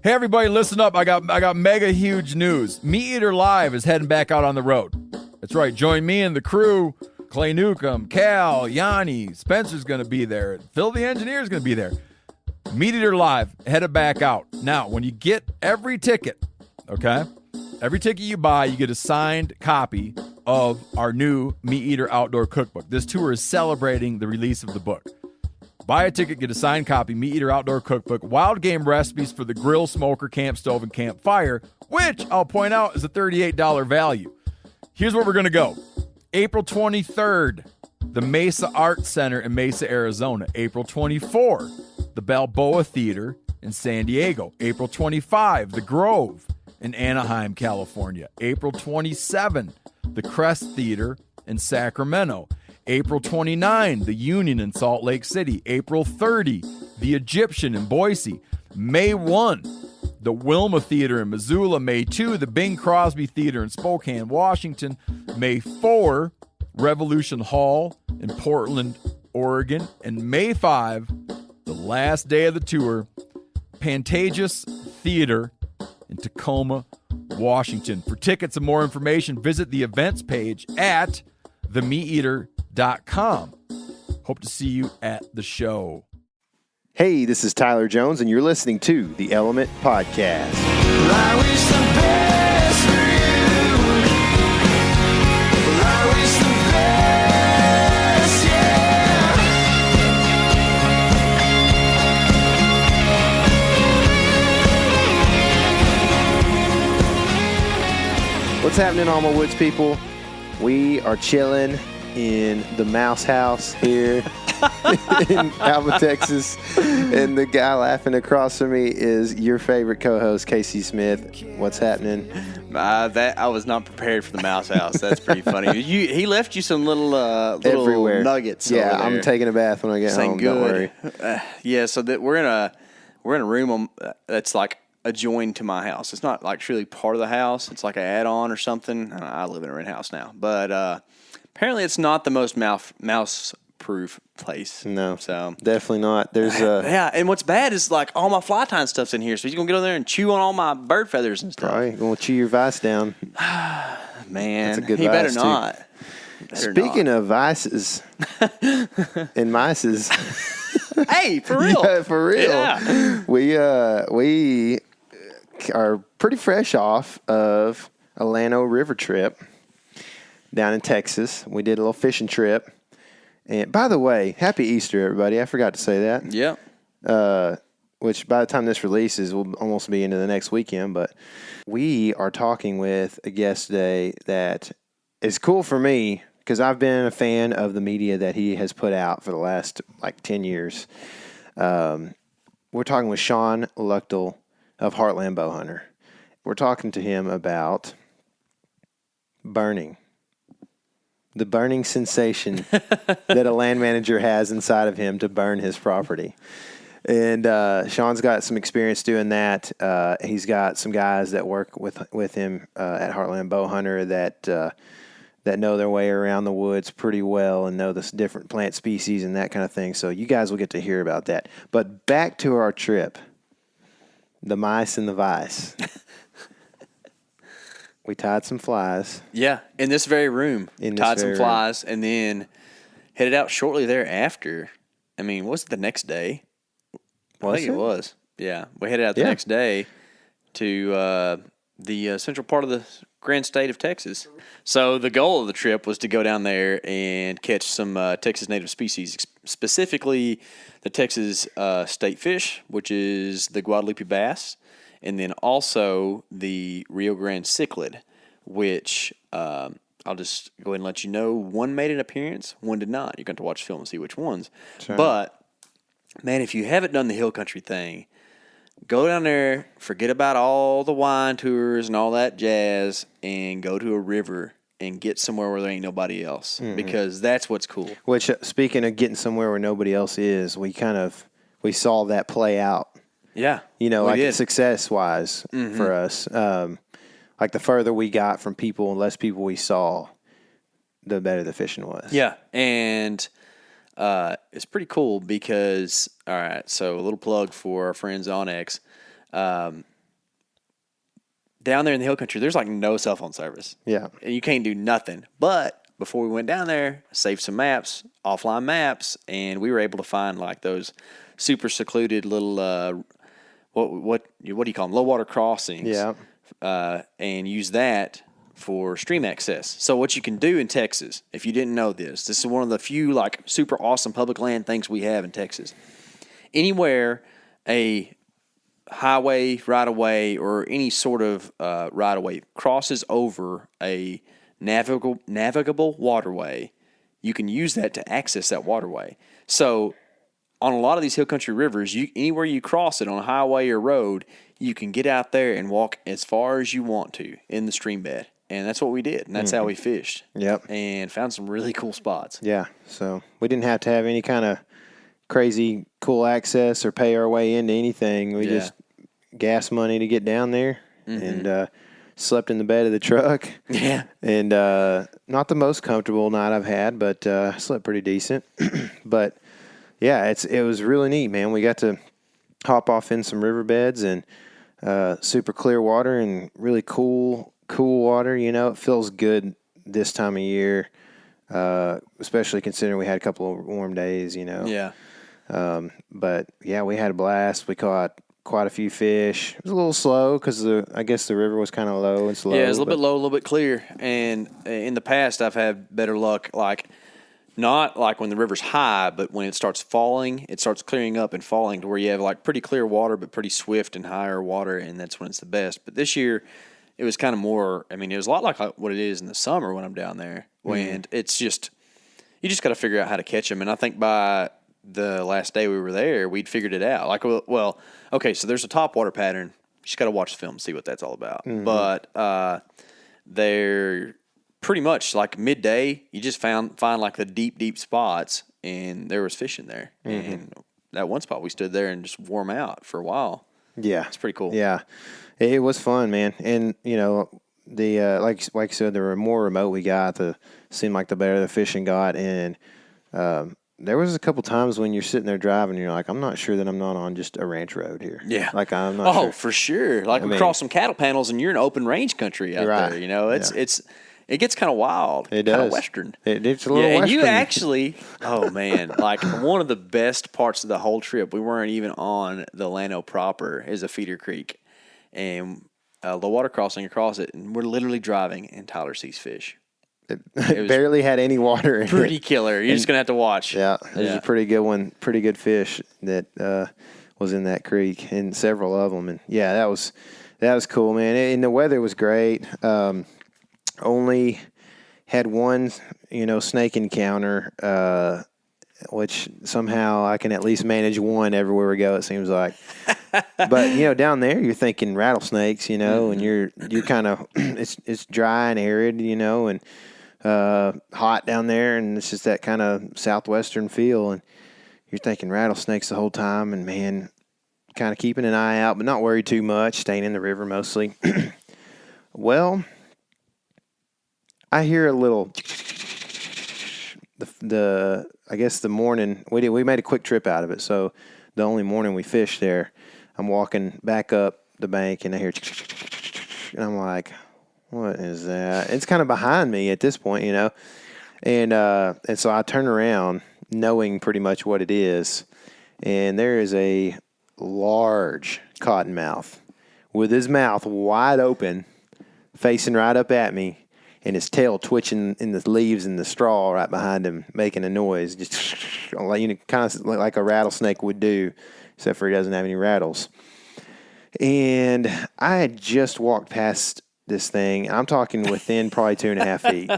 Hey everybody, listen up. I got mega huge news. Meat Eater Live is heading back out on the road. That's right. Join me and the crew. Clay Newcomb, Cal, Yanni, Spencer's going to be there. Phil the Engineer's going to be there. Meat Eater Live, headed back out. Now, when you get every ticket, okay, every ticket you buy, you get a signed copy of our new Meat Eater Outdoor Cookbook. This tour is celebrating the release of the book. Buy a ticket, get a signed copy, Meat Eater Outdoor Cookbook, wild game recipes for the grill, smoker, camp stove, and campfire, which I'll point out is a $38 value. Here's where we're going to go. April 23rd, the Mesa Art Center in Mesa, Arizona. April 24, the Balboa Theater in San Diego. April 25, the Grove in Anaheim, California. April 27, the Crest Theater in Sacramento. April 29, the Union in Salt Lake City. April 30, the Egyptian in Boise. May 1, the Wilma Theater in Missoula. May 2, the Bing Crosby Theater in Spokane, Washington. May 4, Revolution Hall in Portland, Oregon. And May 5, the last day of the tour, Pantages Theater in Tacoma, Washington. For tickets and more information, visit the events page at themeateater.com. Hope to see you at the show. Hey, this is Tyler Jones, and you're listening to the Element Podcast. I wish the best for you. I wish the best, yeah. What's happening, all my woods people? We are chilling in the Mouse House here in Alba, Texas. And the guy laughing across from me is your favorite co-host, Casey Smith. What's happening? That I was not prepared for the Mouse House. That's pretty funny. He left you some little Everywhere. nuggets. Yeah, over there. I'm taking a bath when I get home. Good. Don't worry. Yeah, so that we're in a room that's like adjoined to my house. It's not like truly part of the house. It's like an add-on or something. I live in a rent house now, but apparently it's not the most mouse-proof place. No, so definitely not. There's yeah, and what's bad is like all my fly tying stuff's in here, so he's gonna get over there and chew on all my bird feathers and stuff. probably going to chew your vice down. Man, That's a good he better vice, too. not. Speaking of vices and mices, Hey, for real. yeah, for real, Yeah. we are pretty fresh off of a Llano River trip down in Texas. We did a little fishing trip. And by the way, happy Easter, everybody. I forgot to say that. Yep. Which by the time this releases will almost be into the next weekend. But we are talking with a guest today that is cool for me because I've been a fan of the media that he has put out for the last 10 years. We're talking with Shawn Luchtel of Heartland Bowhunter. We're talking to him about burning. The burning sensation that a land manager has inside of him to burn his property. And Shawn's got some experience doing that. He's got some guys that work with him at Heartland Bowhunter that know their way around the woods pretty well and know the different plant species and that kind of thing. So you guys will get to hear about that. But back to our trip, the mice and the vice. We tied some flies. Yeah, in this very room. Tied some very flies and then headed out shortly thereafter. I mean, was it the next day? I think it was. Yeah, we headed out the next day to the central part of the grand state of Texas. So the goal of the trip was to go down there and catch some Texas native species, specifically the Texas state fish, which is the Guadalupe bass, and then also the Rio Grande cichlid, which I'll just go ahead and let you know. One made an appearance, one did not. You're going to watch film and see which ones. Sure. But, man, if you haven't done the hill country thing, go down there, forget about all the wine tours and all that jazz, and go to a river and get somewhere where there ain't nobody else, because that's what's cool. Which, speaking of getting somewhere where nobody else is, we saw that play out. Yeah. Success-wise for us. Like the further we got from people and less people we saw, the better the fishing was. Yeah, and it's pretty cool because, all right, so a little plug for our friends Onyx. down there in the hill country, there's like no cell phone service. Yeah. And you can't do nothing. But before we went down there, saved some maps, offline maps, and we were able to find like those super secluded little what do you call them? Low water crossings. Yeah. And use that for stream access. So what you can do in Texas, if you didn't know this is one of the few like super awesome public land things we have in Texas. Anywhere a highway, right-of-way, or any sort of right-of-way crosses over a navigable waterway, you can use that to access that waterway. So on a lot of these hill country rivers, anywhere you cross it on a highway or road, you can get out there and walk as far as you want to in the stream bed. And that's what we did, and that's how we fished. Yep. And found some really cool spots. Yeah, so we didn't have to have any kind of crazy cool access or pay our way into anything. We just gas money to get down there and slept in the bed of the truck. Yeah. And not the most comfortable night I've had, but slept pretty decent. But, yeah, it was really neat, man. We got to hop off in some riverbeds and super clear water and really cool water. You know, it feels good this time of year, especially considering we had a couple of warm days, you know. Yeah. But, yeah, we had a blast. We caught quite a few fish. It was a little slow because I guess the river was kind of low and slow. Yeah, it was a little bit low, a little bit clear. And in the past, I've had better luck, like not like when the river's high, but when it starts falling, it starts clearing up and falling to where you have like pretty clear water, but pretty swift and higher water, and that's when it's the best. But this year, it was kind of more, I mean, it was a lot like what it is in the summer when I'm down there. And it's just, you just got to figure out how to catch them. And I think by the last day we were there, we'd figured it out. Like, well, okay, so there's a top water pattern. You just got to watch the film and see what that's all about. But they're pretty much like midday. You just find like the deep spots, and there was fish in there. And that one spot we stood there and just warm out for a while. Yeah, it's pretty cool. Yeah, it was fun, man. And you know, the like you said, the more remote we got, the seemed like the better the fishing got, and there was a couple times when you're sitting there driving, and you're like, I'm not sure that I'm not on just a ranch road here. Yeah. Like, I'm not sure. Oh, for sure. Like, we crossed some cattle panels, and you're in open range country out there. You know, it gets kind of wild. It does. Kind of western. It's a little western. And you actually, oh, man, like, one of the best parts of the whole trip, we weren't even on the Llano proper, is a feeder creek. And low water crossing across it, and we're literally driving, and Tyler sees fish. It barely had any water in it. Pretty killer. You're just going to have to watch. Yeah, it was a pretty good one, pretty good fish that was in that creek, and several of them. And, yeah, that was cool, man. And the weather was great. Only had one, snake encounter, which somehow I can at least manage one everywhere we go, it seems like. But, down there you're thinking rattlesnakes, and you're kind of, it's dry and arid, and hot down there, and it's just that kind of southwestern feel, and you're thinking rattlesnakes the whole time, and man, kind of keeping an eye out, but not worried too much, staying in the river mostly. Well, I hear a little, I guess the morning, we made a quick trip out of it, so the only morning we fished there, I'm walking back up the bank, and I hear, and I'm like, what is that? It's kind of behind me at this point, and so I turn around knowing pretty much what it is, and there is a large cottonmouth with his mouth wide open, facing right up at me, and his tail twitching in the leaves and the straw right behind him, making a noise, just kind of like a rattlesnake would do, except for he doesn't have any rattles. And I had just walked past this thing. I'm talking within probably 2.5 feet.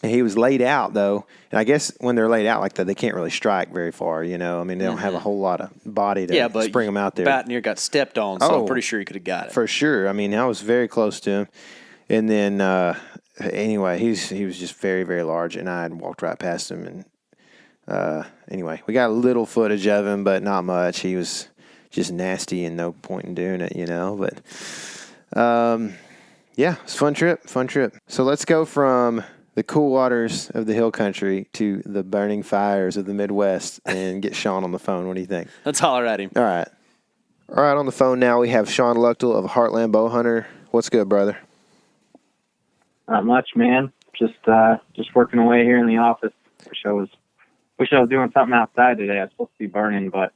And he was laid out, though. And I guess when they're laid out like that, they can't really strike very far, I mean, they don't have a whole lot of body to spring them out there. About near got stepped on, so I'm pretty sure he could have got it. For sure. I mean, I was very close to him. And then, anyway, he was just very, very large, and I had walked right past him. And anyway, we got a little footage of him, but not much. He was just nasty and no point in doing it, But, yeah, it's a fun trip. So let's go from the cool waters of the hill country to the burning fires of the Midwest and get Shawn on the phone. What do you think? Let's holler at him. All right, on the phone now we have Shawn Luchtel of Heartland Bowhunter. What's good, brother? Not much, man. Just working away here in the office. Wish I was doing something outside today. I was supposed to be burning, but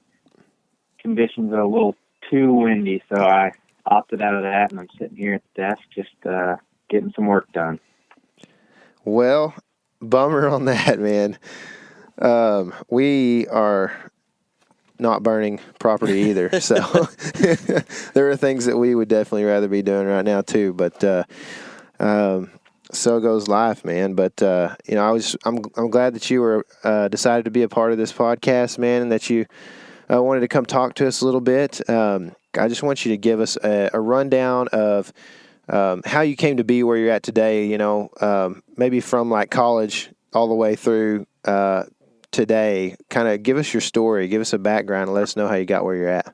conditions are a little too windy, so I opted out of that, and I'm sitting here at the desk just getting some work done. Well, bummer on that, man. We are not burning property either, so there are things that we would definitely rather be doing right now too. But so goes life, man. But I'm glad that you were decided to be a part of this podcast, man, and that you wanted to come talk to us a little bit. I just want you to give us a rundown of how you came to be where you're at today. Maybe from like college all the way through today. Kind of give us your story, give us a background, and let us know how you got where you're at.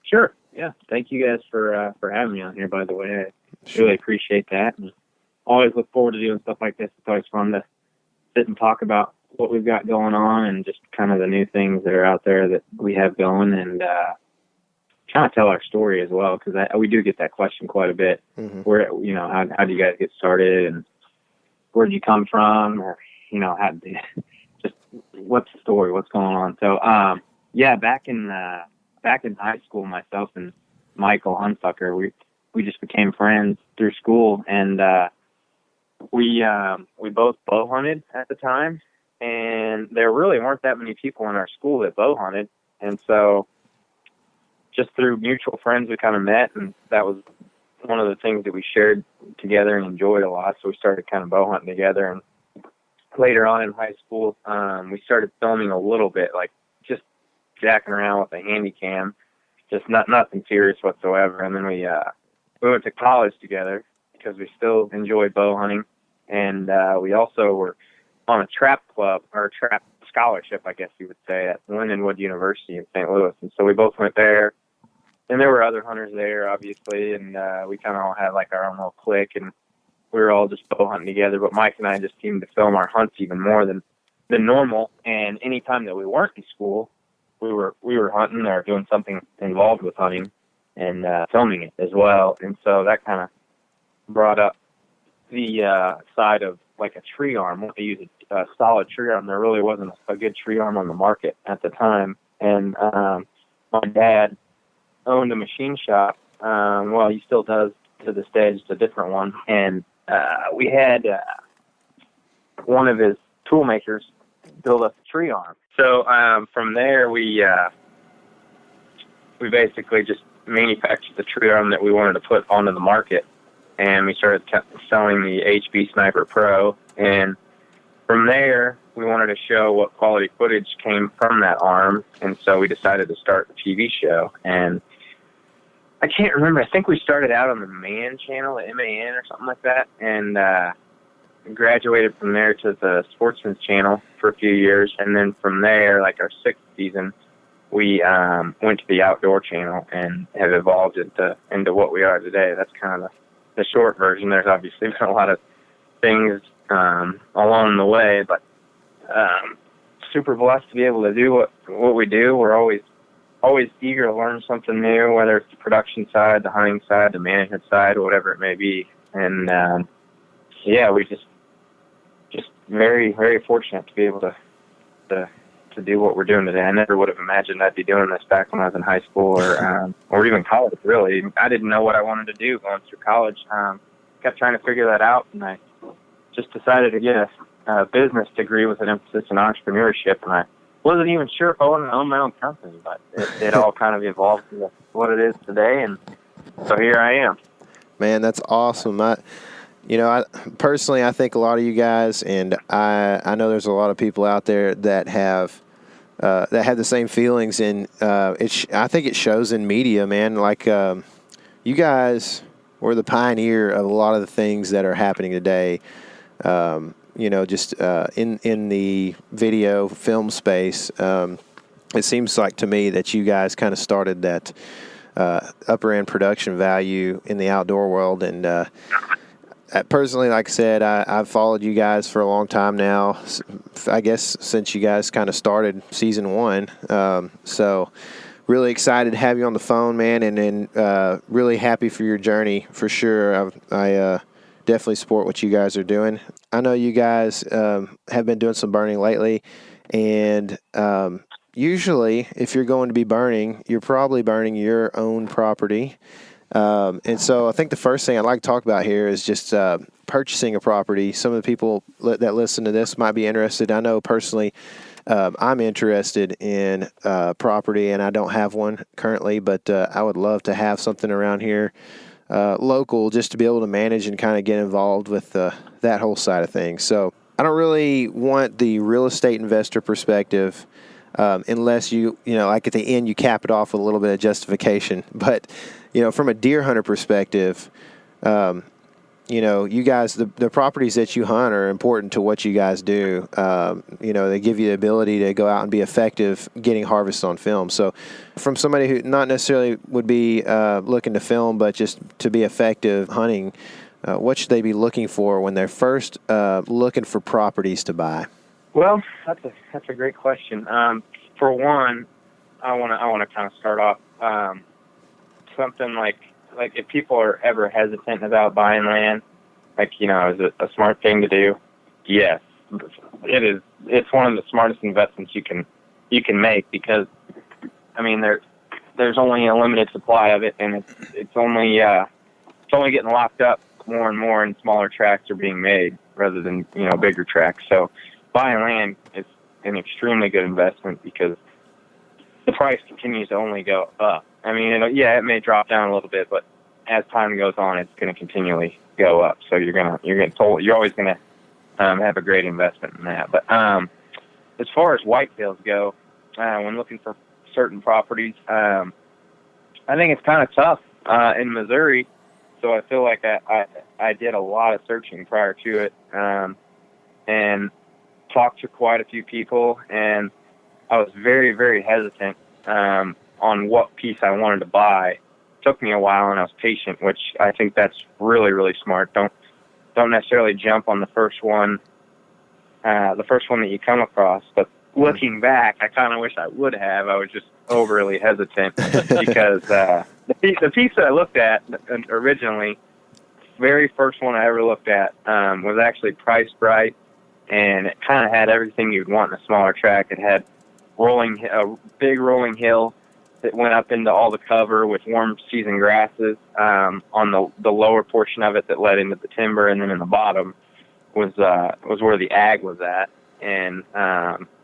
Sure. Yeah. Thank you guys for having me on here. By the way, I really appreciate that. And always look forward to doing stuff like this. It's always fun to sit and talk about what we've got going on and just kind of the new things that are out there that we have going, and kind of tell our story as well, because we do get that question quite a bit. Mm-hmm. Where, how do you guys get started, and where did you come from, or just what's the story, what's going on? So back in high school, myself and Michael Hunsucker, we just became friends through school, and we both bow hunted at the time, and there really weren't that many people in our school that bow hunted, and so just through mutual friends we kind of met, and that was one of the things that we shared together and enjoyed a lot. So we started kind of bow hunting together, and later on in high school, we started filming a little bit, like just jacking around with a handy cam, just nothing serious whatsoever. And then we went to college together because we still enjoyed bow hunting, and we also were on a trap club, or a trap scholarship, I guess you would say, at Lindenwood University in St. Louis. And so we both went there, and there were other hunters there, obviously, and we kind of all had like our own little clique, and we were all just bow hunting together. But Mike and I just seemed to film our hunts even more than normal. And any time that we weren't in school, we were hunting or doing something involved with hunting and filming it as well. And so that kind of brought up the side of like a tree arm. What they use a solid tree arm. There really wasn't a good tree arm on the market at the time. And my dad owned a machine shop. Well, he still does to this day, just a different one. And we had one of his tool makers build us a tree arm. So from there, we basically just manufactured the tree arm that we wanted to put onto the market, and we started selling the HB Sniper Pro. And from there, we wanted to show what quality footage came from that arm, and so we decided to start a TV show. And I can't remember. I think we started out on the MAN channel, the MAN or something like that, and graduated from there to the Sportsman's channel for a few years. And then from there, like our 6th season, we went to the Outdoor channel and have evolved into what we are today. That's kind of the short version. There's obviously been a lot of things along the way, but super blessed to be able to do what we do. We're always eager to learn something new, whether it's the production side, the hunting side, the management side, whatever it may be. And we just very, very fortunate to be able to do what we're doing today. I never would have imagined I'd be doing this back when I was in high school or even college, really. I didn't know what I wanted to do going through college. Kept trying to figure that out, and I just decided to get a business degree with an emphasis in entrepreneurship, and I wasn't even sure if I wanted to own my own company, but it all kind of evolved to what it is today, and so here I am. Man, that's awesome. I personally, I think a lot of you guys, and I know there's a lot of people out there that have the same feelings, and I think it shows in media, man. Like you guys were the pioneer of a lot of the things that are happening today. Just in the video film space, it seems like to me that you guys kind of started that upper end production value in the outdoor world. And personally, like I said, I've followed you guys for a long time now. I guess since you guys kind of started season 1. So really excited to have you on the phone, man, and really happy for your journey for sure. I definitely support what you guys are doing. I know you guys have been doing some burning lately, and usually if you're going to be burning, you're probably burning your own property. And so I think the first thing I'd like to talk about here is just purchasing a property. Some of the people that listen to this might be interested. I know personally I'm interested in property, and I don't have one currently, but I would love to have something around here local just to be able to manage and kind of get involved with that whole side of things. So I don't really want the real estate investor perspective unless you know, like at the end you cap it off with a little bit of justification. But, you know, from a deer hunter perspective, you know, you guys, the properties that you hunt are important to what you guys do. You know, they give you the ability to go out and be effective getting harvests on film. So from somebody who not necessarily would be looking to film, but just to be effective hunting, what should they be looking for when they're first looking for properties to buy? Well, that's a great question. For one, I want to kind of start off something like if people are ever hesitant about buying land, like, you know, is it a smart thing to do? Yes, it is. It's one of the smartest investments you can make, because, I mean, there's only a limited supply of it, and it's only getting locked up more and more, and smaller tracts are being made rather than, you know, bigger tracts. So buying land is an extremely good investment because the price continues to only go up. I mean, it may drop down a little bit, but as time goes on, it's going to continually go up. So you're always going to have a great investment in that. But as far as whitetails go, when looking for certain properties, I think it's kind of tough in Missouri. So I feel like I did a lot of searching prior to it, and talked to quite a few people, and I was very, very hesitant on what piece I wanted to buy. It took me a while, and I was patient, which I think that's really, really smart. Don't necessarily jump on the first one that you come across. But looking back, I kind of wish I would have. I was just overly hesitant because the piece that I looked at originally, very first one I ever looked at, was actually priced right, and it kind of had everything you'd want in a smaller tract. It had a big rolling hill that went up into all the cover with warm season grasses on the lower portion of it that led into the timber, and then in the bottom was where the ag was at, and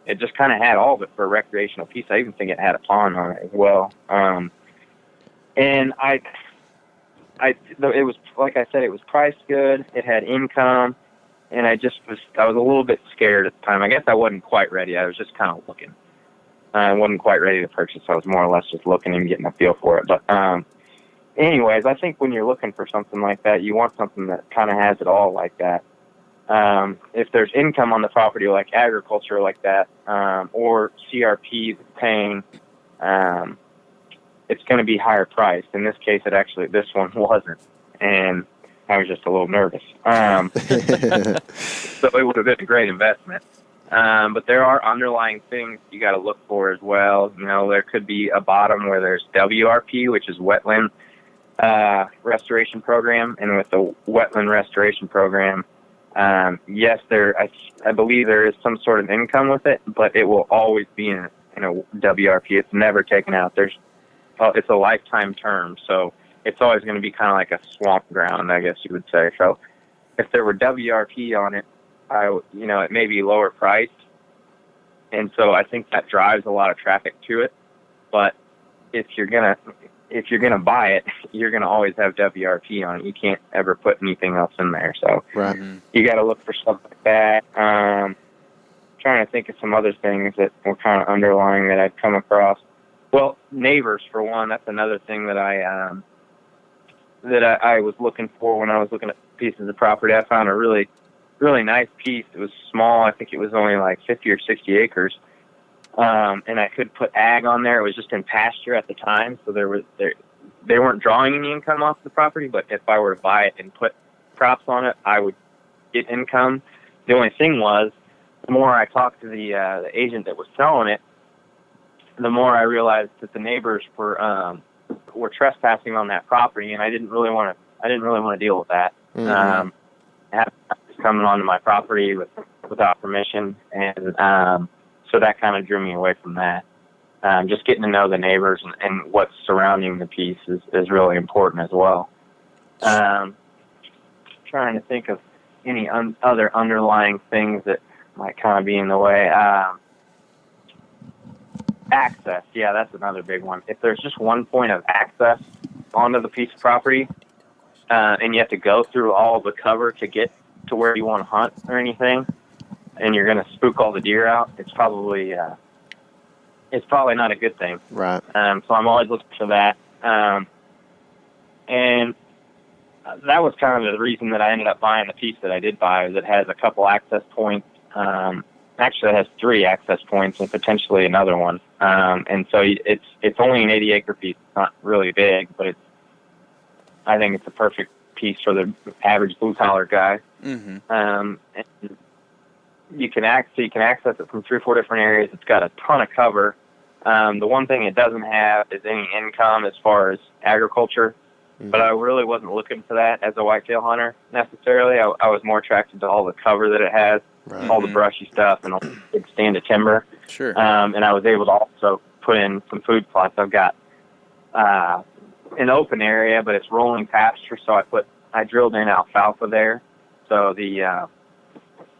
it just kind of had all of it for a recreational piece. I even think it had a pond on it as well. And it was, like I said, it was priced good. It had income, and I was a little bit scared at the time. I guess I wasn't quite ready. I was just kind of looking. I wasn't quite ready to purchase. I was more or less just looking and getting a feel for it. But anyways, I think when you're looking for something like that, you want something that kind of has it all like that. If there's income on the property, like agriculture like that, or CRP paying, it's going to be higher priced. In this case, this one wasn't, and I was just a little nervous. So it would have been a great investment. But there are underlying things you got to look for as well. You know, there could be a bottom where there's WRP, which is wetland restoration program, and with the wetland restoration program, yes, I believe there is some sort of income with it, but it will always be in a WRP. It's never taken out. It's a lifetime term, so it's always going to be kind of like a swamp ground, I guess you would say. So if there were WRP on it, it may be lower priced, and so I think that drives a lot of traffic to it. But if you're gonna buy it, you're gonna always have WRP on it. You can't ever put anything else in there. So right. You got to look for stuff like that. Trying to think of some other things that were kind of underlying that I'd come across. Well, neighbors for one. That's another thing that I was looking for when I was looking at pieces of property. I found a really nice piece. It was small. I think it was only like 50 or 60 acres. And I could put ag on there. It was just in pasture at the time, so they weren't drawing any income off the property, but if I were to buy it and put crops on it, I would get income. The only thing was, the more I talked to the agent that was selling it, the more I realized that the neighbors were trespassing on that property, and I didn't really want to deal with that. Mm-hmm. Coming onto my property without permission, and so that kind of drew me away from that. Just getting to know the neighbors and what's surrounding the piece is really important as well. Trying to think of any other underlying things that might kind of be in the way. Access, yeah, that's another big one. If there's just one point of access onto the piece of property, and you have to go through all the cover to get to where you want to hunt or anything, and you're going to spook all the deer out, it's probably not a good thing. Right. So I'm always looking for that. And that was kind of the reason that I ended up buying the piece that I did buy, is it has a couple access points. Actually, it has 3 access points and potentially another one. And so it's only an 80-acre piece. It's not really big, but I think it's a perfect piece for the average blue-collar guy. Mm-hmm. And you can access it from 3 or 4 different areas. It's got a ton of cover. The one thing it doesn't have is any income as far as agriculture. Mm-hmm. But I really wasn't looking for that as a whitetail hunter necessarily. I was more attracted to all the cover that it has, right. All the brushy stuff, and all the big stand of timber. Sure. And I was able to also put in some food plots. I've got an open area, but it's rolling pasture, so I drilled in alfalfa there, so the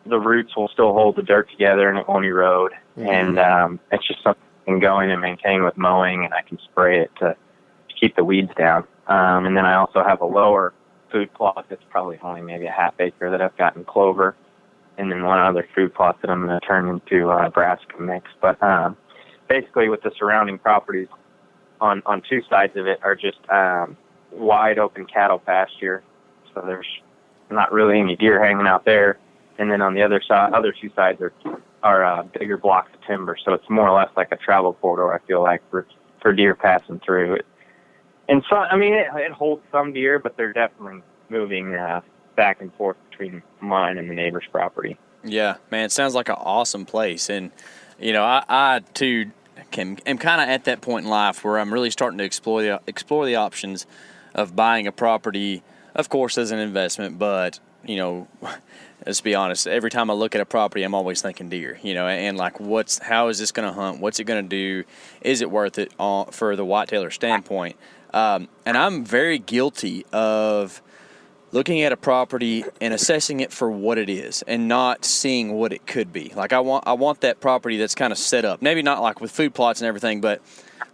roots will still hold the dirt together and it won't erode. Mm-hmm. And it's just something I can go in and maintain with mowing, and I can spray it to keep the weeds down. And then I also have a lower food plot that's probably only maybe a half acre that I've got in clover, and then one other food plot that I'm going to turn into brassica mix. But basically with the surrounding properties on 2 sides of it are just wide open cattle pasture, so there's not really any deer hanging out there. And then on the other 2 sides are bigger blocks of timber, so it's more or less like a travel corridor, I feel like, for deer passing through it. And so, I mean, it holds some deer, but they're definitely moving back and forth between mine and the neighbor's property. Yeah, man, it sounds like an awesome place. And, you know, I too, am kind of at that point in life where I'm really starting to explore the options of buying a property, of course, as an investment. But, you know, let's be honest, every time I look at a property, I'm always thinking deer, you know, and like, how is this going to hunt? What's it going to do? Is it worth it for the whitetailer standpoint? And I'm very guilty of looking at a property and assessing it for what it is and not seeing what it could be. Like I want that property that's kind of set up, maybe not like with food plots and everything, but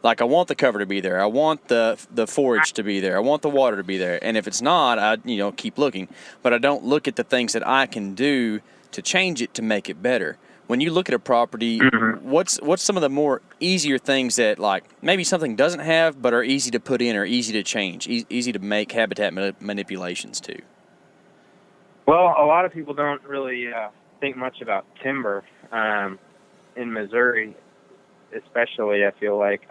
like I want the cover to be there. I want the forage to be there. I want the water to be there. And if it's not, I keep looking. But I don't look at the things that I can do to change it to make it better. When you look at a property, mm-hmm. what's some of the more easier things that like maybe something doesn't have but are easy to put in or easy to change, easy to make habitat manipulations to? Well, a lot of people don't really think much about timber. In Missouri, especially, I feel like,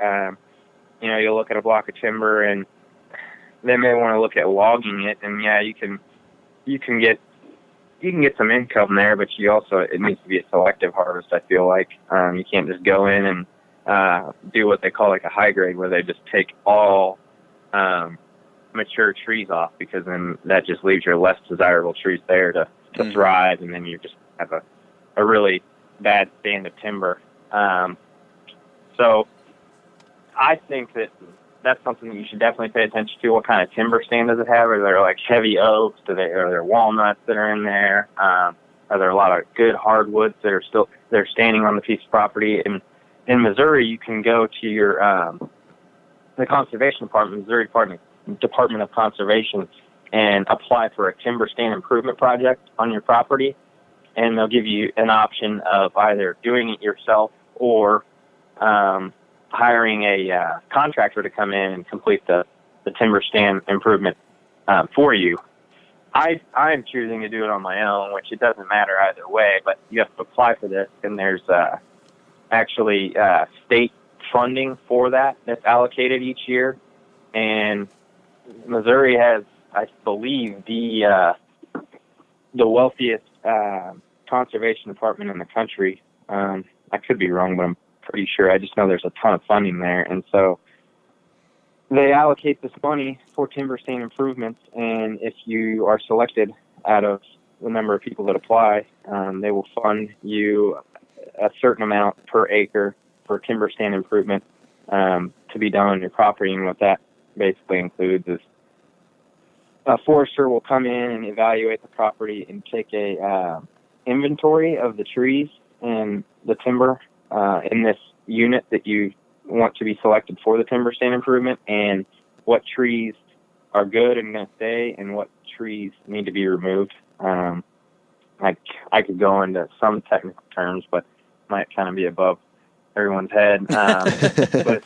you'll look at a block of timber and they may want to look at logging it, and yeah, you can get some income there, but it needs to be a selective harvest, I feel like. You can't just go in and do what they call like a high grade, where they just take all mature trees off, because then that just leaves your less desirable trees there to thrive, and then you just have a really bad stand of timber. So I think that's something that you should definitely pay attention to. What kind of timber stand does it have? Are there like heavy oaks? Are there walnuts that are in there? Are there a lot of good hardwoods that are standing on the piece of property? And in Missouri, you can go to your the conservation department, Missouri Department of Conservation, and apply for a timber stand improvement project on your property, and they'll give you an option of either doing it yourself or hiring a contractor to come in and complete the timber stand improvement for you. I'm choosing to do it on my own, which it doesn't matter either way, but you have to apply for this, and there's actually state funding for that's allocated each year. And Missouri has, I believe, the wealthiest conservation department in the country. I could be wrong, but I'm pretty sure. I just know there's a ton of funding there. And so they allocate this money for timber stand improvements. And if you are selected out of the number of people that apply, they will fund you a certain amount per acre for timber stand improvement to be done on your property. And what that basically includes is a forester will come in and evaluate the property and take a inventory of the trees and the timber in this unit that you want to be selected for the timber stand improvement, and what trees are good and going to stay and what trees need to be removed. I could go into some technical terms, but might kind of be above everyone's head. But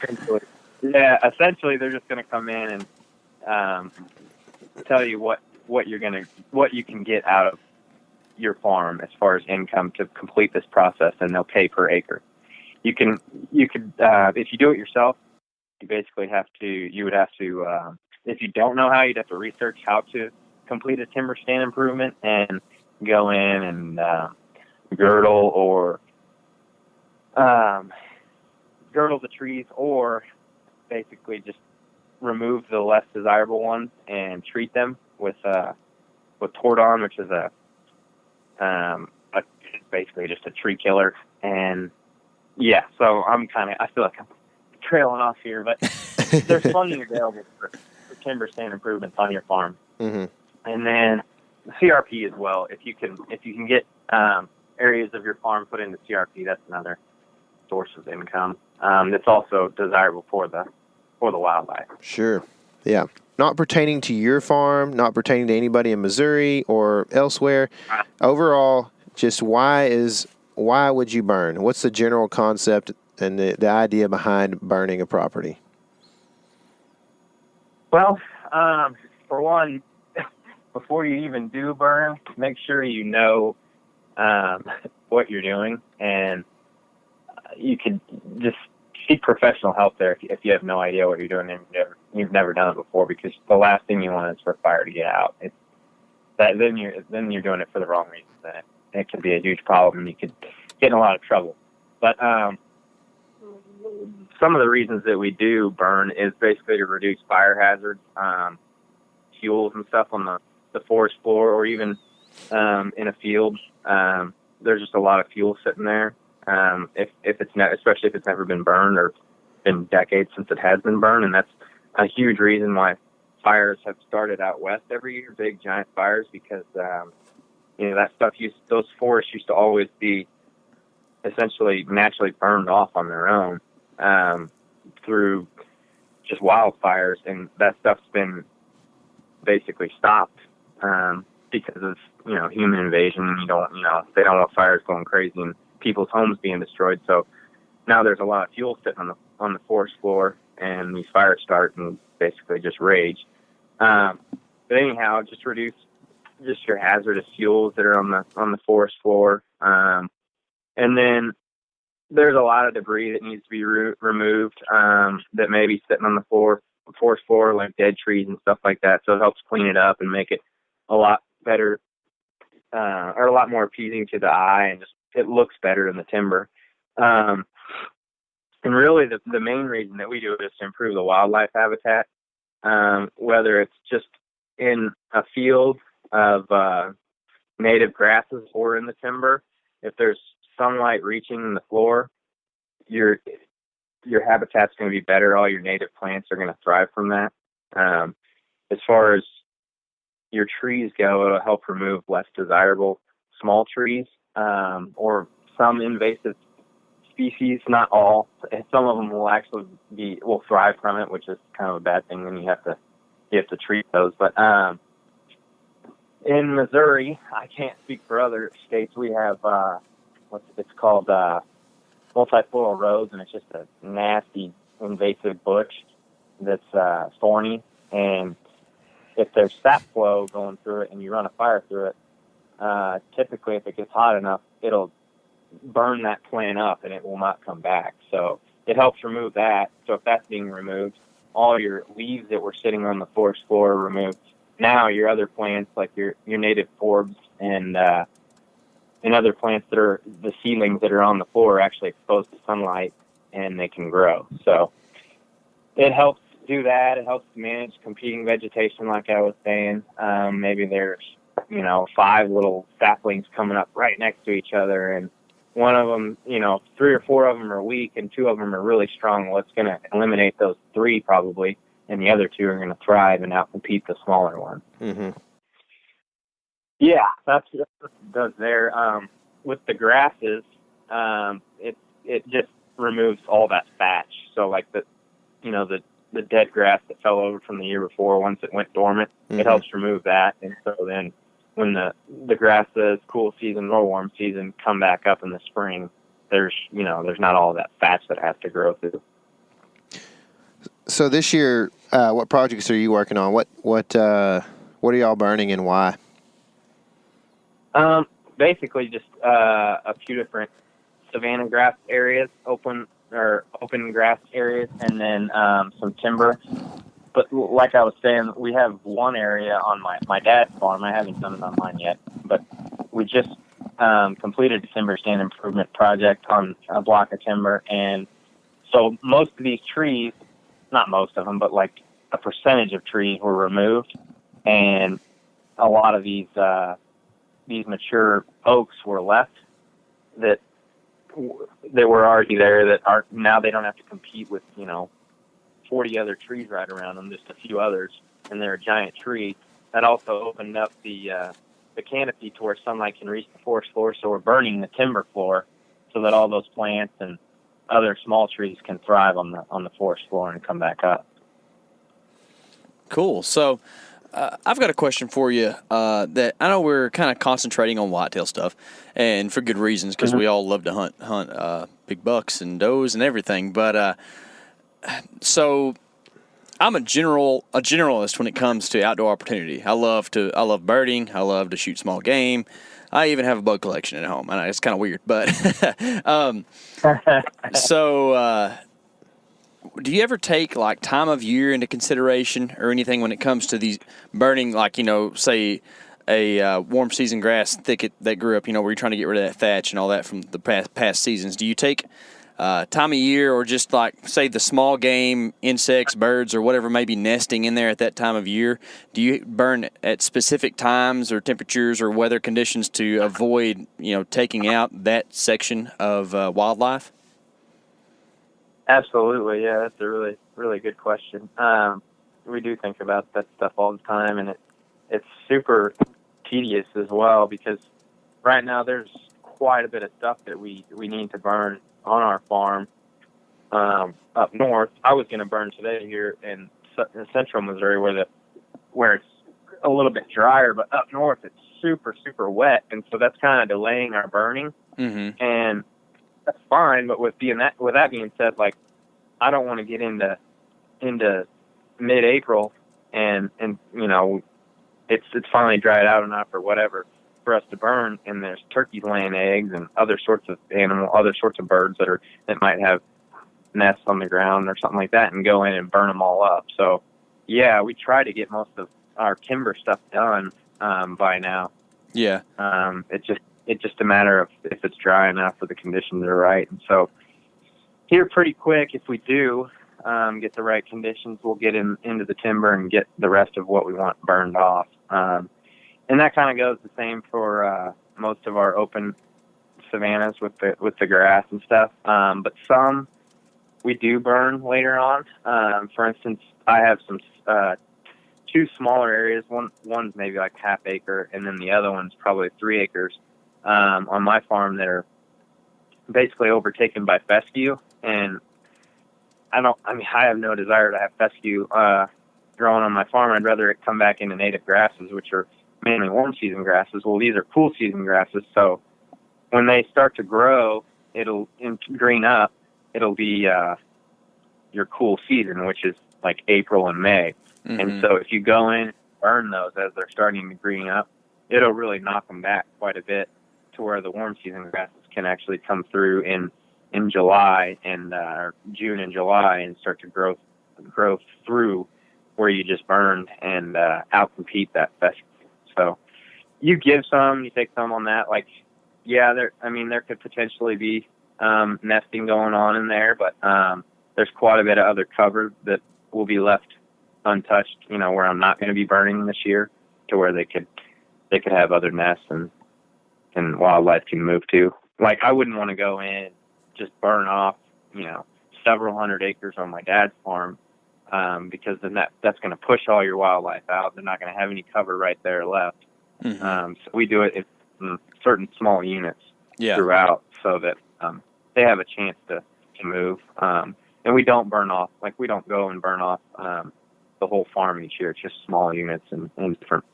essentially they're just going to come in and tell you what you can get out of your farm as far as income to complete this process, and they'll pay per acre. You could if you do it yourself, you basically you would have to if you don't know how, you'd have to research how to complete a timber stand improvement and go in and girdle the trees, or basically just remove the less desirable ones and treat them with Tordon, which is basically just a tree killer. And yeah, so I feel like I'm trailing off here, but there's funding available for timber stand improvements on your farm. Mm-hmm. And then CRP as well. If you can get areas of your farm put into CRP, that's another source of income. That's also desirable for the wildlife. Sure. Yeah. Not pertaining to your farm, not pertaining to anybody in Missouri or elsewhere. Overall, just why would you burn? What's the general concept and the idea behind burning a property? Well, for one, before you even do burn, make sure you know what you're doing, and you could just seek professional help there if you have no idea what you're doing and you've never done it before, because the last thing you want is for fire to get out. Then you're doing it for the wrong reasons, and it could be a huge problem, and you could get in a lot of trouble. But some of the reasons that we do burn is basically to reduce fire hazards, fuels and stuff on the forest floor, or even in a field. There's just a lot of fuel sitting there. Especially if it's never been burned or been decades since it has been burned, and that's a huge reason why fires have started out west every year, big giant fires, because that stuff those forests used to always be essentially naturally burned off on their own through just wildfires, and that stuff's been basically stopped because of human invasion. And they don't want fires going crazy and people's homes being destroyed. So now there's a lot of fuel sitting on the forest floor, and these fires start and basically just rage. But anyhow, just reduce just your hazardous fuels that are on the forest floor. And then there's a lot of debris that needs to be removed that may be sitting on the forest floor, like dead trees and stuff like that. So it helps clean it up and make it a lot better, or a lot more appeasing to the eye, and just it looks better in the timber. And really the main reason that we do it is to improve the wildlife habitat, whether it's just in a field of native grasses or in the timber. If there's sunlight reaching the floor, your habitat's going to be better. All your native plants are going to thrive from that. As far as your trees go, it'll help remove less desirable small trees, or some invasive species. Not all. Some of them will thrive from it, which is kind of a bad thing. Then you have to treat those. But in Missouri, I can't speak for other states. We have it's called multifloral rose, and it's just a nasty invasive bush that's thorny. And if there's sap flow going through it and you run a fire through it, typically if it gets hot enough, it'll burn that plant up and it will not come back. So it helps remove that. So if that's being removed, all your leaves that were sitting on the forest floor are removed. Now your other plants, like your native forbs and other plants that are the seedlings that are on the floor, are actually exposed to sunlight, and they can grow. So it helps do that. It helps manage competing vegetation, like I was saying. Maybe there's, 5 little saplings coming up right next to each other, and one of them, 3 or 4 of them are weak and 2 of them are really strong. Well, it's going to eliminate those 3 probably, and the other 2 are going to thrive and outcompete the smaller one. Mm-hmm. Yeah, that's what it does there. With the grasses, it just removes all that thatch. So like the dead grass that fell over from the year before, once it went dormant, it helps remove that. And so then when the grasses, cool season or warm season, come back up in the spring, there's not all that thatch that has to grow through. So this year, what projects are you working on? What are y'all burning and why? Basically just a few different savanna grass areas, open grass areas, and then some timber. But like I was saying, we have one area on my dad's farm. I haven't done it on mine yet, but we just completed a timber stand improvement project on a block of timber. And so most of these trees, not most of them, but like a percentage of trees were removed. And a lot of these mature oaks were left that were already there that aren't, now they don't have to compete with, 40 other trees right around them, just a few others, and they're a giant tree. That also opened up the canopy to where sunlight can reach the forest floor, so we're burning the timber floor so that all those plants and other small trees can thrive on the forest floor and come back up. Cool. So I've got a question for you that I know we're kind of concentrating on whitetail stuff, and for good reasons, because we all love to hunt big bucks and does and everything. But so I'm a generalist when it comes to outdoor opportunity. I love birding. I love to shoot small game. I even have a bug collection at home. I know it's kind of weird, but so. Do you ever take like time of year into consideration or anything when it comes to these burning, like, say a warm season grass thicket that grew up, where you're trying to get rid of that thatch and all that from the past seasons? Do you take time of year, or just like, say, the small game, insects, birds, or whatever may be nesting in there at that time of year? Do you burn at specific times or temperatures or weather conditions to avoid, taking out that section of wildlife? Absolutely, yeah, that's a really, really good question. We do think about that stuff all the time, and it's super tedious as well, because right now there's quite a bit of stuff that we need to burn on our farm up north. I was going to burn today here in central Missouri, where it's a little bit drier, but up north it's super, super wet, and so that's kind of delaying our burning. Mm-hmm. And that's fine, but with that being said, like, I don't want to get into mid-April and it's finally dried out enough or whatever for us to burn, and there's turkeys laying eggs and other sorts of birds that might have nests on the ground or something like that, and go in and burn them all up. So yeah, we try to get most of our timber stuff done by now. Yeah. It's just a matter of if it's dry enough or the conditions are right. And so here pretty quick, if we do get the right conditions, we'll get into the timber and get the rest of what we want burned off. And that kind of goes the same for most of our open savannas with the grass and stuff. But some we do burn later on. For instance, I have some 2 smaller areas. One's maybe like half acre, and then the other one's probably 3 acres. On my farm that are basically overtaken by fescue, and I have no desire to have fescue growing on my farm. I'd rather it come back into native grasses, which are mainly warm season grasses. Well, these are cool season grasses, so when they start to grow, it'll green up. It'll be your cool season, which is like April and May. Mm-hmm. And so if you go in and burn those as they're starting to green up, it'll really knock them back quite a bit, to where the warm season grasses can actually come through in July and June and July and start to grow through where you just burned and outcompete that fescue. So you give some, you take some on that. Like, yeah, there could potentially be nesting going on in there, but there's quite a bit of other cover that will be left untouched, where I'm not going to be burning this year, to where they could have other nests and wildlife can move to. Like, I wouldn't want to go in and just burn off, several hundred acres on my dad's farm, because then that's going to push all your wildlife out. They're not going to have any cover right there left. Mm-hmm. So we do it in certain small units throughout, so that they have a chance to move. And we don't burn off, we don't go and burn off the whole farm each year. It's just small units in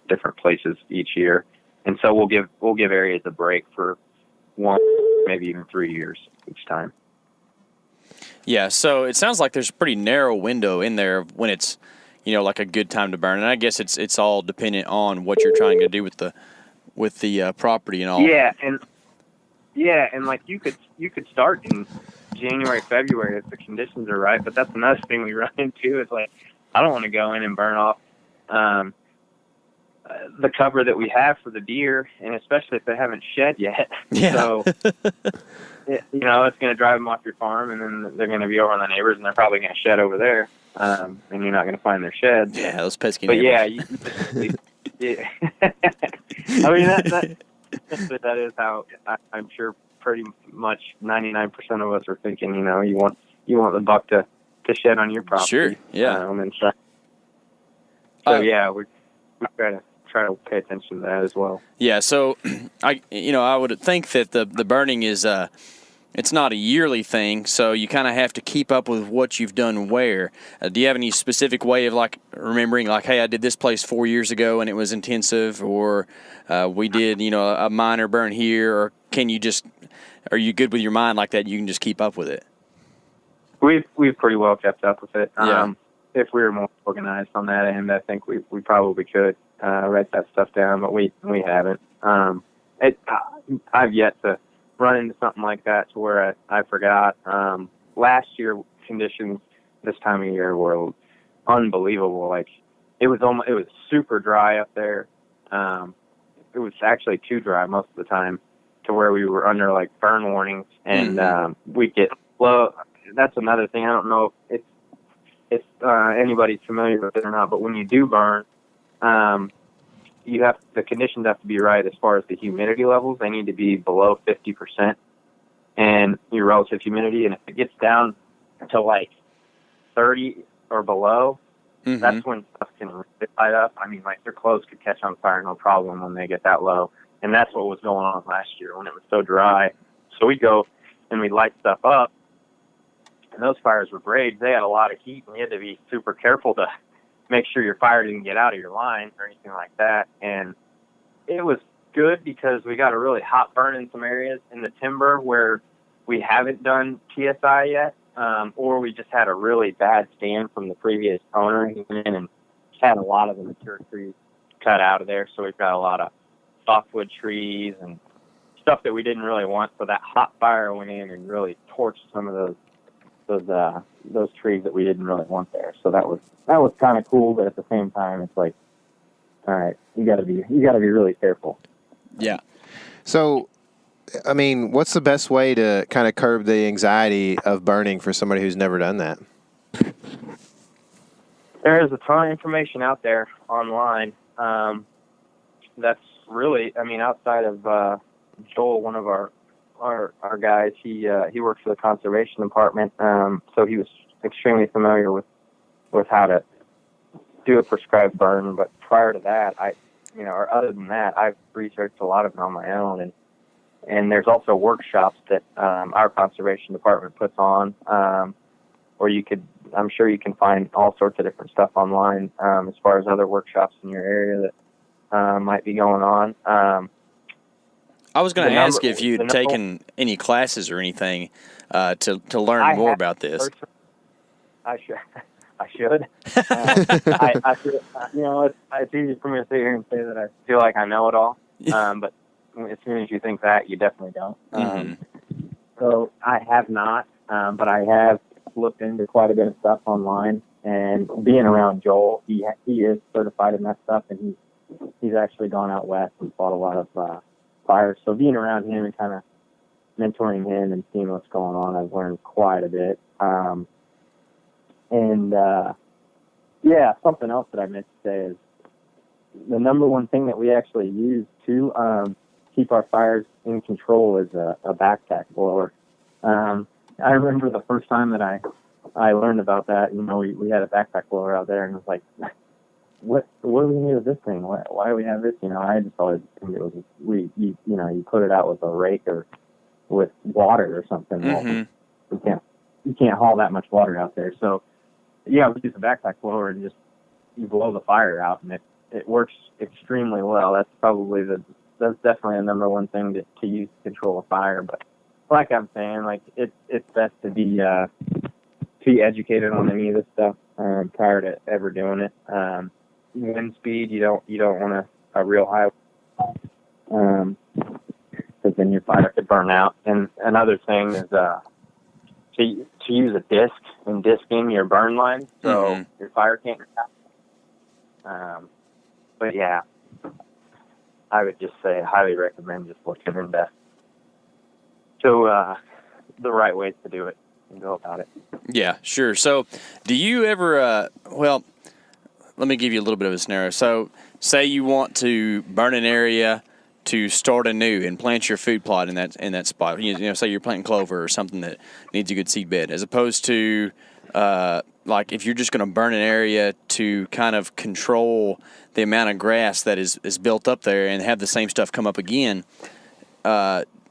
different places each year. And so we'll give areas a break for 1, maybe even 3 years each time. Yeah, so it sounds like there's a pretty narrow window in there when it's, like a good time to burn. And I guess it's all dependent on what you're trying to do with the property and all. Yeah, and like you could start in January, February if the conditions are right. But that's another thing we run into is I don't want to go in and burn off the cover that we have for the deer, and especially if they haven't shed yet. Yeah. So, it's going to drive them off your farm, and then they're going to be over on the neighbors, and they're probably going to shed over there, and you're not going to find their sheds. Yeah, those pesky but neighbors. Yeah, I mean, that is how I'm sure pretty much 99% of us are thinking. You want the buck to shed on your property. Sure. Yeah. And so yeah, we try to pay attention to that as well. Yeah. So I would think that the burning is it's not a yearly thing, so you kind of have to keep up with what you've done where. Do you have any specific way of remembering hey, I did this place 4 years ago and it was intensive, or we did a minor burn here, or are you good with your mind like that? You can just keep up with it. We've pretty well kept up with it. Yeah. If we were more organized on that end, I think we probably could write that stuff down, but we haven't. I've yet to run into something like that to where I forgot. Last year conditions this time of year were unbelievable. It was super dry up there. It was actually too dry most of the time, to where we were under burn warnings, and we'd get low. That's another thing. I don't know if anybody's familiar with it or not, but when you do burn, the conditions have to be right as far as the humidity levels. They need to be below 50%, and your relative humidity. And if it gets down to 30 or below, that's when stuff can really light up. I mean, their clothes could catch on fire no problem when they get that low. And that's what was going on last year when it was so dry. So we'd go and we'd light stuff up, and those fires were braids. They had a lot of heat, and you had to be super careful to make sure your fire didn't get out of your line or anything like that. And it was good because we got a really hot burn in some areas in the timber where we haven't done TSI yet, or we just had a really bad stand from the previous owner. He went in and had a lot of the mature trees cut out of there, so we've got a lot of softwood trees and stuff that we didn't really want. So that hot fire went in and really torched some of those trees that we didn't really want there. So that was kind of cool, but at the same time, it's all right, you got to be really careful. Yeah. So, I mean, what's the best way to kind of curb the anxiety of burning for somebody who's never done that? There is a ton of information out there online. That's really, outside of Joel, one of our guys, he works for the conservation department, so he was extremely familiar with how to do a prescribed burn. But prior to that, other than that, I've researched a lot of it on my own, and there's also workshops that our conservation department puts on, where I'm sure you can find all sorts of different stuff online as far as other workshops in your area that might be going on. I was going to ask if you'd taken any classes or anything to learn more about this. I should. I should. It's easy for me to sit here and say that I feel like I know it all. But as soon as you think that, you definitely don't. So I have not, but I have looked into quite a bit of stuff online. And being around Joel, he is certified in that stuff, and he's actually gone out west and fought a lot of fires. So being around him and kind of mentoring him and seeing what's going on, I've learned quite a bit. Something else that I meant to say is the number one thing that we actually use to keep our fires in control is a backpack blower. I remember the first time that I learned about that. We had a backpack blower out there, and it was like, what do we need with this thing? Why do we have this? I just always think it was you put it out with a rake or with water or something. Mm-hmm. Well, you can't haul that much water out there. So yeah, we use a backpack blower and just you blow the fire out, and it works extremely well. That's definitely the number one thing to use to control a fire. But like I'm saying, like it's best to be educated on any of this stuff prior to ever doing it. Wind speed, you don't want a real high, because then your fire could burn out. And another thing is to use a disc and disking your burn line so your fire can't get out. But yeah, I would just say highly recommend just looking into the right ways to do it and go about it. Yeah, sure. So do you ever, let me give you a little bit of a scenario. So say you want to burn an area to start anew and plant your food plot in that spot. Say you're planting clover or something that needs a good seed bed, as opposed to like if you're just going to burn an area to kind of control the amount of grass that is built up there and have the same stuff come up again.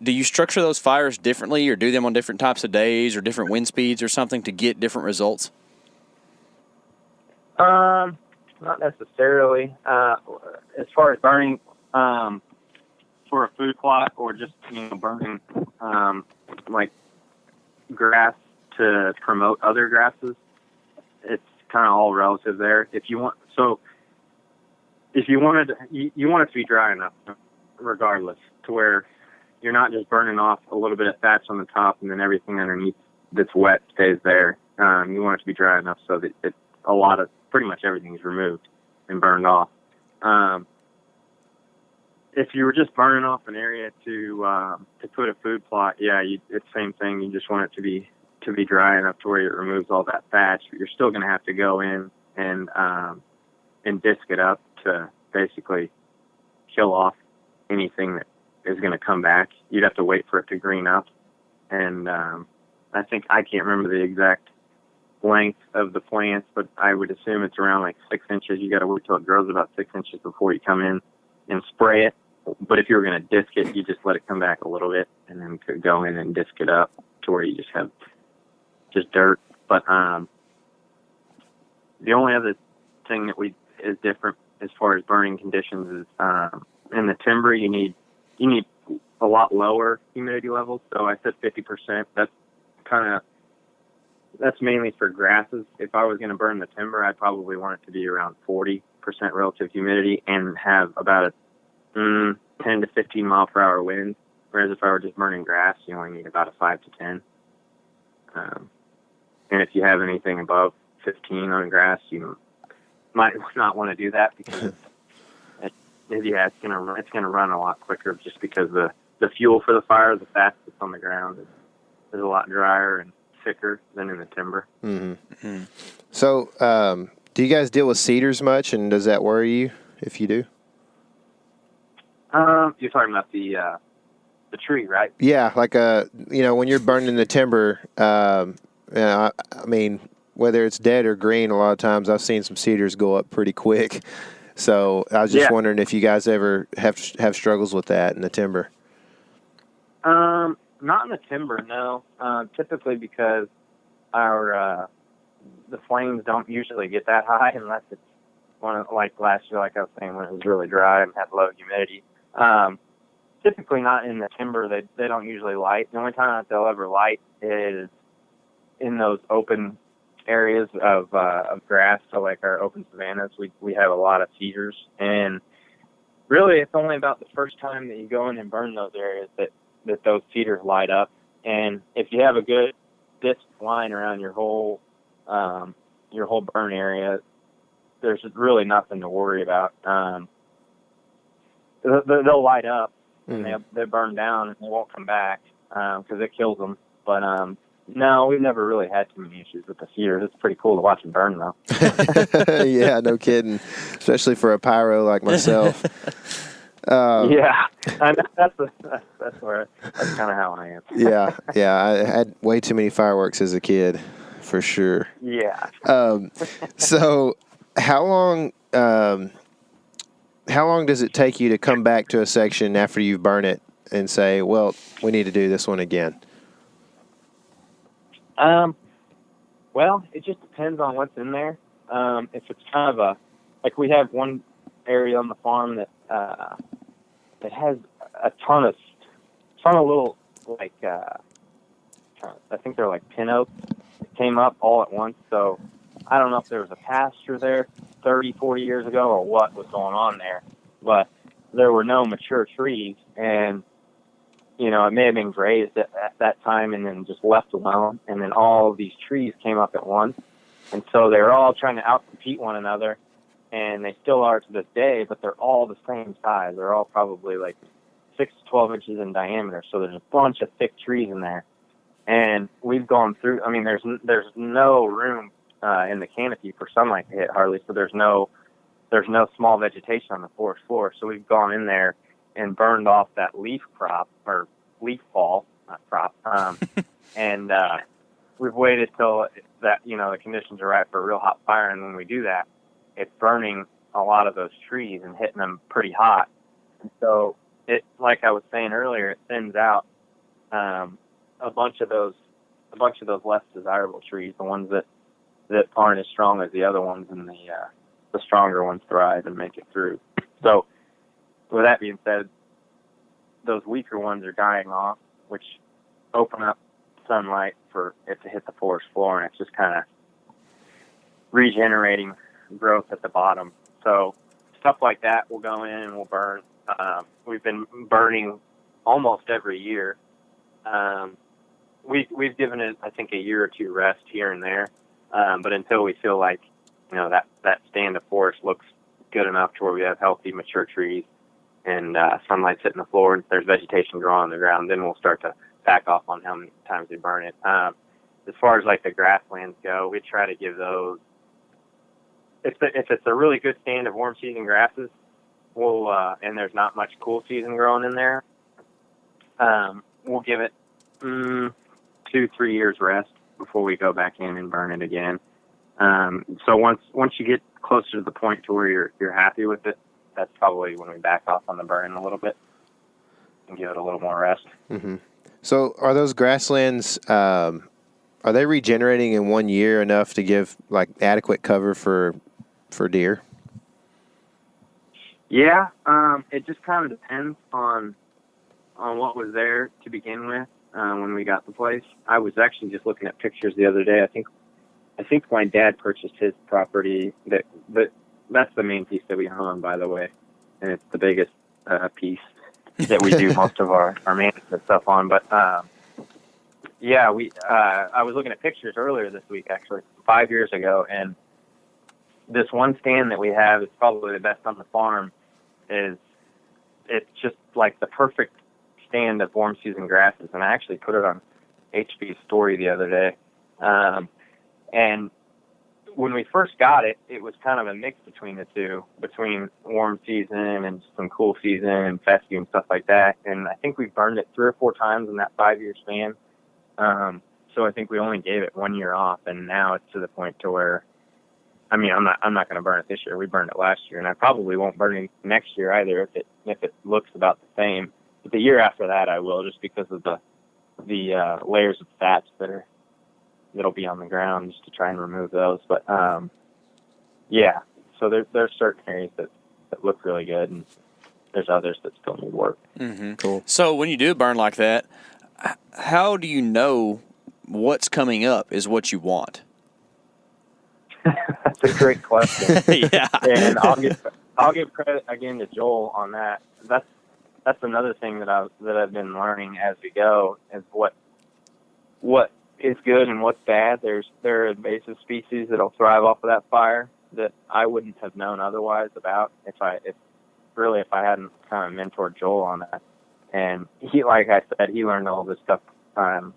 Do you structure those fires differently or do them on different types of days or different wind speeds or something to get different results? Not necessarily. As far as burning for a food plot or just burning like grass to promote other grasses, it's kind of all relative there. If you want it to be dry enough, regardless, to where you're not just burning off a little bit of thatch on the top and then everything underneath that's wet stays there. You want it to be dry enough so that pretty much everything is removed and burned off. If you were just burning off an area to put a food plot, it's the same thing. You just want it to be dry enough to where it removes all that thatch. But you're still going to have to go in and disc it up to basically kill off anything that is going to come back. You'd have to wait for it to green up, and I can't remember the exact length of the plants, but I would assume it's around like 6 inches. You got to wait till it grows about 6 inches before you come in and spray it. But if you were going to disc it, you just let it come back a little bit and then could go in and disc it up to where you just have just dirt. But the only other thing that is different as far as burning conditions is in the timber you need a lot lower humidity levels. So I said 50%. That's mainly for grasses. If I was going to burn the timber, I'd probably want it to be around 40% relative humidity and have about a 10 to 15 mile per hour wind. Whereas if I were just burning grass, you only need about a 5 to 10. And if you have anything above 15 on grass, you might not want to do that because it's gonna run a lot quicker just because the fuel for the fire, the fat that's on the ground, is a lot drier and thicker than in the timber. Mm-hmm. Mm-hmm. So, do you guys deal with cedars much, and does that worry you if you do? You're talking about the tree, right? Yeah, like when you're burning the timber, I mean, whether it's dead or green, a lot of times I've seen some cedars go up pretty quick. So I was just wondering if you guys ever have struggles with that in the timber. Not in the timber, no. Typically because the flames don't usually get that high unless it's like last year, like I was saying, when it was really dry and had low humidity. Typically not in the timber. They don't usually light. The only time that they'll ever light is in those open areas of grass. So like our open savannas, we have a lot of cedars, and really it's only about the first time that you go in and burn those areas that those cedars light up. And if you have a good disc line around your whole burn area, there's really nothing to worry about. They'll light up and they burn down and they won't come back. because it kills them. But no, we've never really had too many issues with the thiers. It's pretty cool to watch them burn, though. Yeah, no kidding. Especially for a pyro like myself. Yeah, I know, that's kind of how I am. Yeah. I had way too many fireworks as a kid, for sure. Yeah. So, how long does it take you to come back to a section after you've burned it and say, "Well, we need to do this one again"? Well, it just depends on what's in there. If it's kind of like we have one area on the farm that has a ton of little, like, I think they're like pin oaks that came up all at once. So I don't know if there was a pasture there 30, 40 years ago or what was going on there, but there were no mature trees, and it may have been grazed at that time and then just left alone. And then all of these trees came up at once. And so they were all trying to outcompete one another. And they still are to this day, but they're all the same size. They're all probably like 6 to 12 inches in diameter. So there's a bunch of thick trees in there. And we've gone through, I mean, there's no room in the canopy for sunlight to hit hardly. So there's no small vegetation on the forest floor. So we've gone in there and burned off that leaf crop, or leaf fall, not crop. And we've waited till that, the conditions are right for a real hot fire. And when we do that, it's burning a lot of those trees and hitting them pretty hot. And so it, like I was saying earlier, it thins out a bunch of those less desirable trees, the ones that aren't as strong as the other ones, and the stronger ones thrive and make it through. So with that being said, those weaker ones are dying off, which open up sunlight for it to hit the forest floor, and it's just kind of regenerating growth at the bottom. So stuff like that will go in and we'll burn. We've been burning almost every year. We've given it, I think, a year or two rest here and there, but until we feel like that stand of forest looks good enough to where we have healthy, mature trees and sunlight's hitting the floor and there's vegetation growing on the ground, then we'll start to back off on how many times we burn it. As far as like the grasslands go, we try to give those, if it's a really good stand of warm season grasses, we'll and there's not much cool season growing in there, we'll give it 2-3 years rest before we go back in and burn it again. So once you get closer to the point to where you're happy with it, that's probably when we back off on the burning a little bit and give it a little more rest. Mm-hmm. So are those grasslands, are they regenerating in 1 year enough to give like adequate cover for deer? Yeah, it just kind of depends on what was there to begin with when we got the place. I was actually just looking at pictures the other day. I think my dad purchased his property. That's the main piece that we own, by the way, and it's the biggest piece that we do most of our management stuff on. But yeah, I was looking at pictures earlier this week, actually 5 years ago, and this one stand that we have is probably the best on the farm. It's just like the perfect stand of warm season grasses, and I actually put it on HB's story the other day. And when we first got it, it was kind of a mix between the two, between warm season and some cool season and fescue and stuff like that. And I think we burned it 3 or 4 times in that 5-year span. So I think we only gave it 1 year off, and now it's to the point to where, I mean, I'm not going to burn it this year. We burned it last year, and I probably won't burn it next year either if it looks about the same. But the year after that, I will, just because of the layers of fats that'll be on the ground, just to try and remove those. But yeah, so there's certain areas that look really good, and there's others that still need work. Mm-hmm. Cool. So when you do burn like that, how do you know what's coming up is what you want? That's a great question. Yeah. And I'll give credit again to Joel on that. That's another thing that I've been learning as we go, is what is good and what's bad. There are invasive species that'll thrive off of that fire that I wouldn't have known otherwise about if I hadn't kind of mentored Joel on that. And he, like I said, he learned all this stuff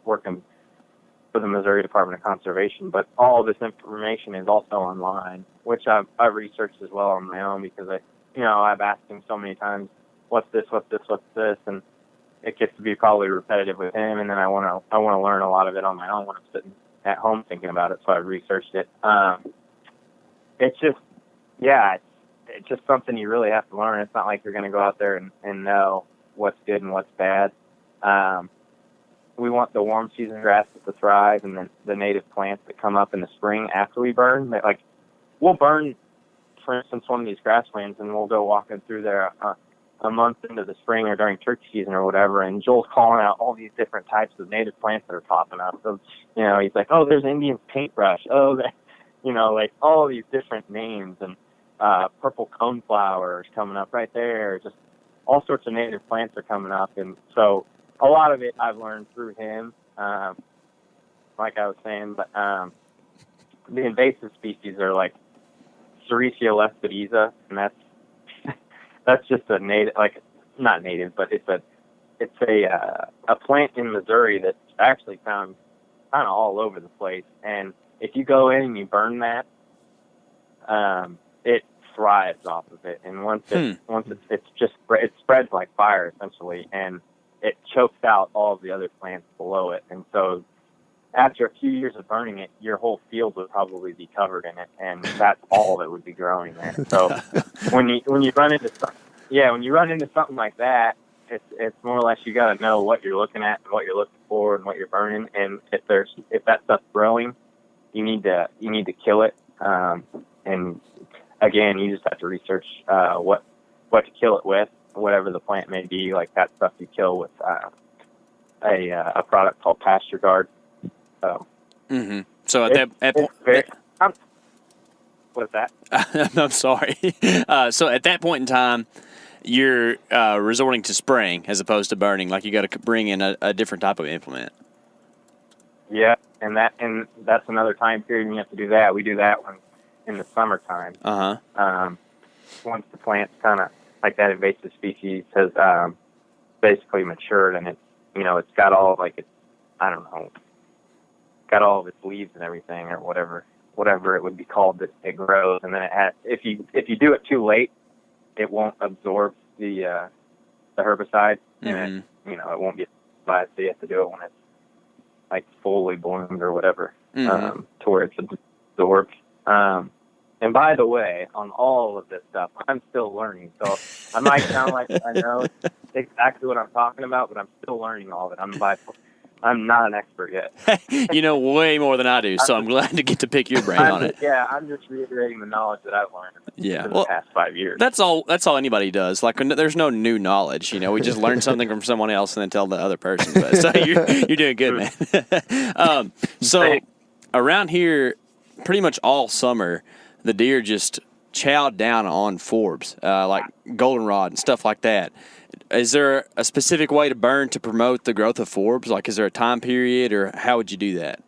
working for the Missouri Department of Conservation. But all this information is also online, which I've researched as well on my own, because I've asked him so many times, what's this, and it gets to be probably repetitive with him, and then I want to learn a lot of it on my own when I'm sitting at home thinking about it. So I've researched it. It's just something you really have to learn. It's not like you're going to go out there and know what's good and what's bad. We want the warm season grasses to thrive, and then the native plants that come up in the spring after we burn. We'll burn, for instance, one of these grasslands, and we'll go walking through there a month into the spring or during turkey season or whatever, and Joel's calling out all these different types of native plants that are popping up. So, he's like, oh, there's Indian paintbrush. Oh, like all these different names, and purple coneflowers coming up right there. Just all sorts of native plants are coming up. And so a lot of it I've learned through him, like I was saying, but the invasive species are like Sericea lespedeza, and that's just a native, like not native, but it's a plant in Missouri that's actually found kind of all over the place. And if you go in and you burn that, it thrives off of it. And once it spreads like fire essentially, and it chokes out all of the other plants below it. And so after a few years of burning it, your whole field would probably be covered in it, and that's all that would be growing there. So when you run into something like that, it's more or less you got to know what you're looking at and what you're looking for and what you're burning. And if that stuff's growing, you need to kill it. And again, you just have to research what to kill it with, whatever the plant may be. Like that stuff you kill with a product called Pasture Guard. So, So at that point, what's that? I'm sorry. So at that point in time, you're resorting to spraying as opposed to burning. Like you got to bring in a different type of implement. Yeah, and that's another time period when you have to do that. We do that one in the summertime. Once the plant's kind of like that invasive species has basically matured, and it's got all got all of its leaves and everything, or whatever it would be called, that it grows. And then it has, if you do it too late, it won't absorb the herbicide, and it won't be applied. So you have to do it when it's like fully bloomed or whatever, to where it's absorbed. And by the way, on all of this stuff, I'm still learning. So I might sound like I know exactly what I'm talking about, but I'm still learning all of it. I'm not an expert yet. You know way more than I do, so I'm glad to get to pick your brain on it. Yeah, I'm just reiterating the knowledge that I've learned in the past 5 years. That's all anybody does. Like, there's no new knowledge. We just learn something from someone else and then tell the other person. But, so you're doing good, man. So around here, pretty much all summer, the deer just chowed down on forbs, like goldenrod and stuff like that. Is there a specific way to burn to promote the growth of forbs? Like, is there a time period, or how would you do that?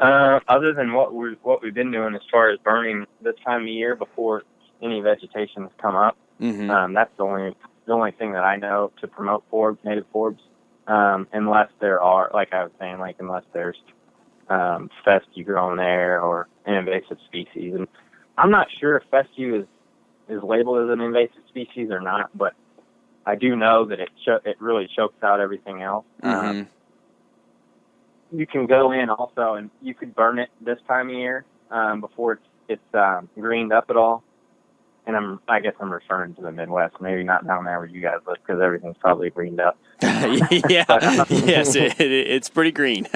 Other than what we've been doing as far as burning this time of year before any vegetation has come up, that's the only thing that I know to promote forbs, native forbs. Unless there are, like I was saying, unless there's fescue growing there or an invasive species. And I'm not sure if fescue is labeled as an invasive species or not, but I do know that it really chokes out everything else. You can go in also, and you could burn it this time of year before it's greened up at all. And I guess I'm referring to the Midwest, maybe not down there where you guys live, because everything's probably greened up. Yeah, yes, it's pretty green.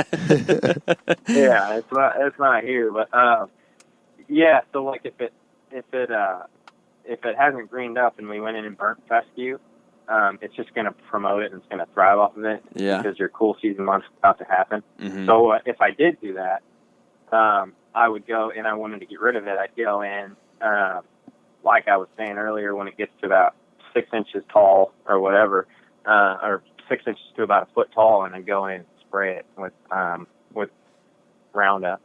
Yeah, it's not here, but yeah. So like if it hasn't greened up and we went in and burnt fescue, it's just going to promote it and it's going to thrive off of it. Yeah. Because your cool season month's about to happen. So if I did do that, I would go, and I wanted to get rid of it, I'd go in, like I was saying earlier, when it gets to about 6 inches tall or whatever, or 6 inches to about a foot tall, and I'd go in and spray it with Roundup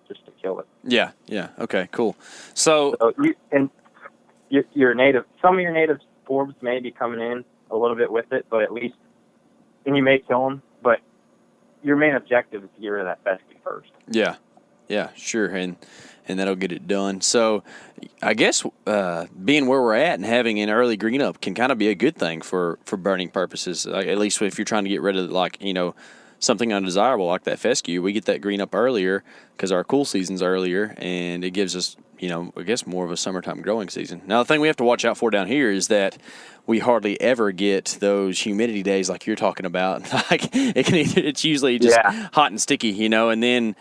just to kill it. Yeah. Okay, cool. So your native, some of your native forbs maybe coming in a little bit with it, but at least, and you may kill them, but your main objective is to get rid of that fescue first. Yeah, sure, and that'll get it done. So I guess being where we're at and having an early green up can kind of be a good thing for burning purposes, at least if you're trying to get rid of, like, something undesirable like that fescue. We get that green up earlier because our cool season's earlier, and it gives us, I guess, more of a summertime growing season. Now, the thing we have to watch out for down here is that we hardly ever get those humidity days like you're talking about. Like, it's usually just hot and sticky, and then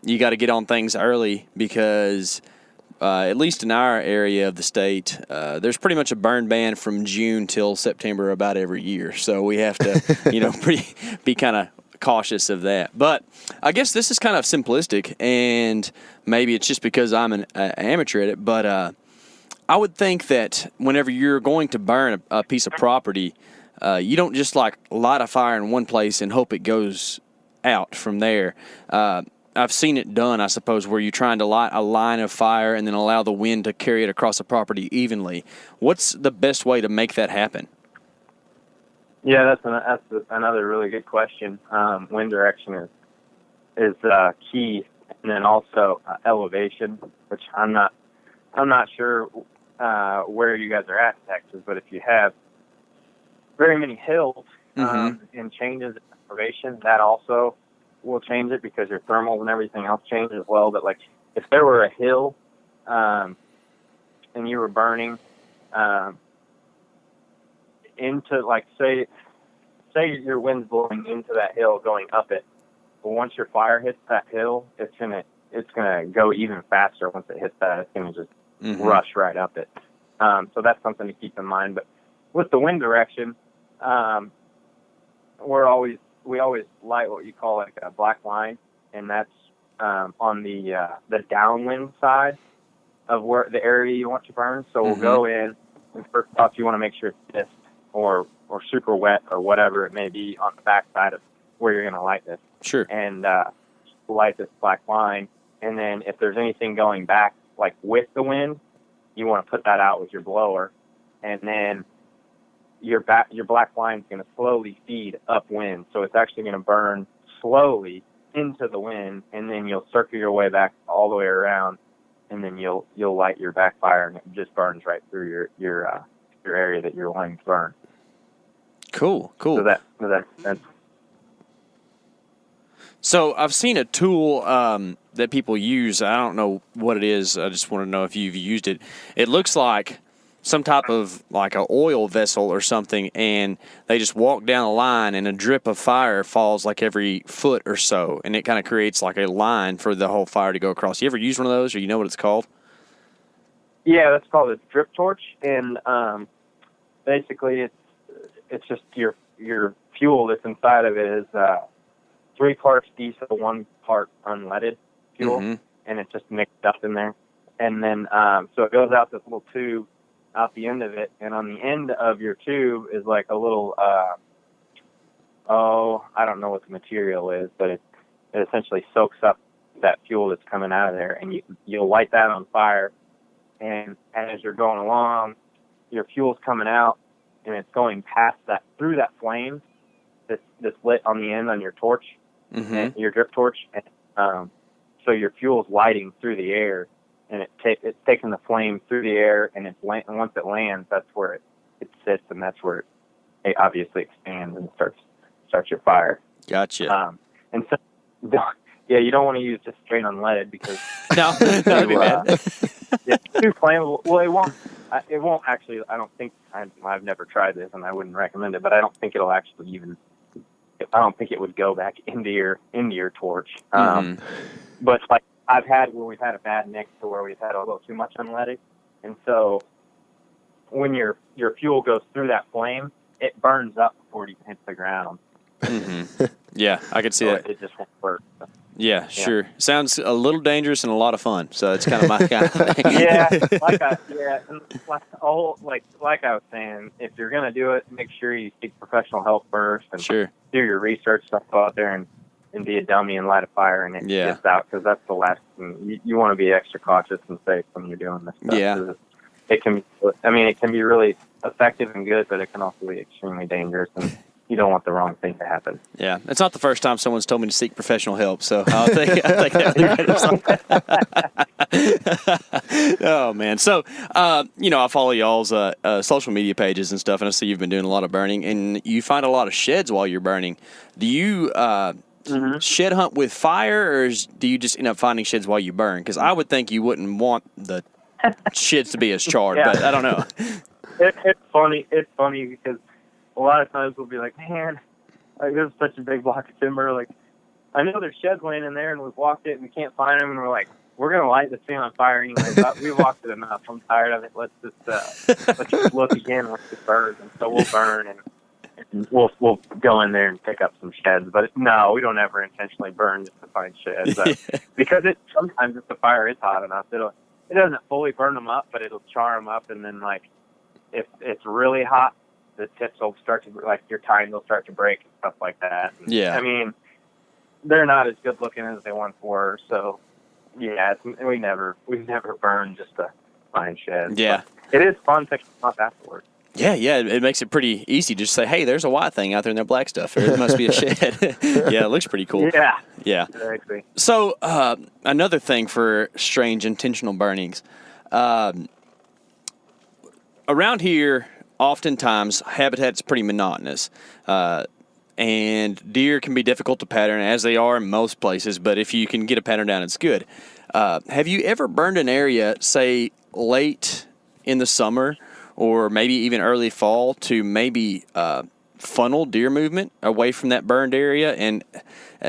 you got to get on things early because at least in our area of the state, there's pretty much a burn ban from June till September about every year. So we have to, be kind of cautious of that. But I guess this is kind of simplistic, and maybe it's just because I'm an amateur at it, but I would think that whenever you're going to burn a piece of property, you don't just light a fire in one place and hope it goes out from there. I've seen it done, I suppose, where you're trying to light a line of fire and then allow the wind to carry it across the property evenly. What's the best way to make that happen? Yeah, that's another really good question. Wind direction is key, and then also elevation, which I'm not sure where you guys are at in Texas, but if you have very many hills and changes in elevation, that also will change it because your thermals and everything else change as well. But like if there were a hill and you were burning into, like, say your wind's blowing into that hill going up it, but once your fire hits that hill, it's gonna go even faster. Once it hits that, it's gonna just rush right up it. So that's something to keep in mind. But with the wind direction, we always light what you call like a black line, and that's on the downwind side of where the area you want to burn. So we'll go in, and first off, you want to make sure it's mist or super wet or whatever it may be on the back side of where you're going to light this. Sure. And light this black line, and then if there's anything going back, like with the wind, you want to put that out with your blower, and then your black line is going to slowly feed upwind, so it's actually going to burn slowly into the wind, and then you'll circle your way back all the way around, and then you'll light your backfire, and it just burns right through your area that you're wanting to burn. Cool. So that's So I've seen a tool that people use. I don't know what it is. I just want to know if you've used it. It looks like some type of like an oil vessel or something, and they just walk down a line, and a drip of fire falls like every foot or so, and it kind of creates like a line for the whole fire to go across. You ever use one of those, or you know what it's called? Yeah, that's called a drip torch, and basically it's just your fuel that's inside of it is 3 parts diesel, 1 part unleaded fuel, and it's just mixed up in there. And then so it goes out this little tube out the end of it, and on the end of your tube is like a little I don't know what the material is, but it essentially soaks up that fuel that's coming out of there, and you'll light that on fire, and as you're going along, your fuel's coming out, and it's going past that, through that flame that's lit on the end on your torch, and your drip torch, and so your fuel's lighting through the air, and it's taking the flame through the air, and once it lands, that's where it sits, and that's where it obviously expands and starts your fire. Gotcha. And so, yeah, you don't want to use just straight unleaded because no, that'd be bad. It's too flammable. Well, it won't actually. I don't think I've never tried this, and I wouldn't recommend it. But I don't think it'll actually even. I don't think it would go back into your torch. But like I've had where we've had a bad mix to where we've had a little too much unleaded, and so when your fuel goes through that flame, it burns up before it even hits the ground. Yeah, I could see that. It just won't work. Yeah, sure. Sounds a little dangerous and a lot of fun. So it's kind of my kind of thing. like I was saying, if you're gonna do it, make sure you seek professional help first and do your research stuff, go out there and be a dummy and light a fire and it gets out, because that's the last thing. You want to be extra cautious and safe when you're doing this stuff. Yeah. it can be really effective and good, but it can also be extremely dangerous, and you don't want the wrong thing to happen. Yeah, it's not the first time someone's told me to seek professional help, so I'll take that. Oh man, so I follow y'all's social media pages and stuff, and I see you've been doing a lot of burning, and you find a lot of sheds while you're burning. Do you shed hunt with fire, or do you just end up finding sheds while you burn? Because I would think you wouldn't want the sheds to be as charred, but I don't know. It's funny. It's funny because a lot of times we'll be like, man, like there's such a big block of timber. Like, I know there's sheds laying in there, and we've walked it, and we can't find them, and we're like, we're gonna light this thing on fire anyway. But we walked it enough. I'm tired of it. Let's just look again. Let's just burn. And so we'll burn, and we'll go in there and pick up some sheds. But no, we don't ever intentionally burn just to find sheds because sometimes if the fire is hot enough, it doesn't fully burn them up, but it'll char them up, and then like if it's really hot, the tips will start to, like, your tines will start to break and stuff like that. And, yeah. I mean, they're not as good looking as they once were. So, yeah, we've never burned just to find sheds. Yeah. But it is fun picking them up afterwards. Yeah, it makes it pretty easy to just say, hey, there's a white thing out there in that black stuff. There must be a shed. Yeah, it looks pretty cool. Yeah. Exactly. So, another thing for strange intentional burnings. Around here, oftentimes, habitat's pretty monotonous, and deer can be difficult to pattern, as they are in most places, but if you can get a pattern down, it's good. Have you ever burned an area, say, late in the summer or maybe even early fall to maybe funnel deer movement away from that burned area? And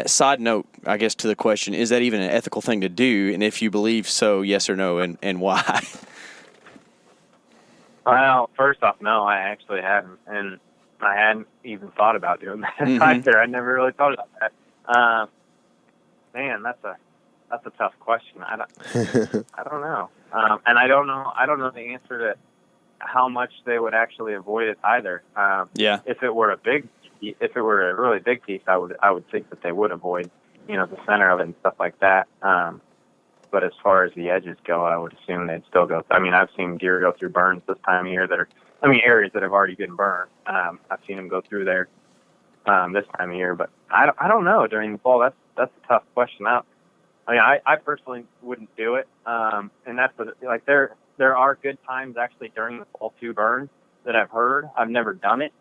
side note, I guess, to the question, is that even an ethical thing to do? And if you believe so, yes or no, and why? Well, first off, no, I actually hadn't, and I hadn't even thought about doing that either. I never really thought about that. Man, that's a tough question. I don't know, and I don't know the answer to how much they would actually avoid it either. Yeah. If it were a really big piece, I would think that they would avoid, the center of it and stuff like that. But as far as the edges go, I would assume they'd still go. I mean, I've seen deer go through burns this time of year areas that have already been burned. I've seen them go through there this time of year, but I don't know. During the fall, that's a tough question. I personally wouldn't do it, and that's like there are good times actually during the fall to burn that I've heard. I've never done it,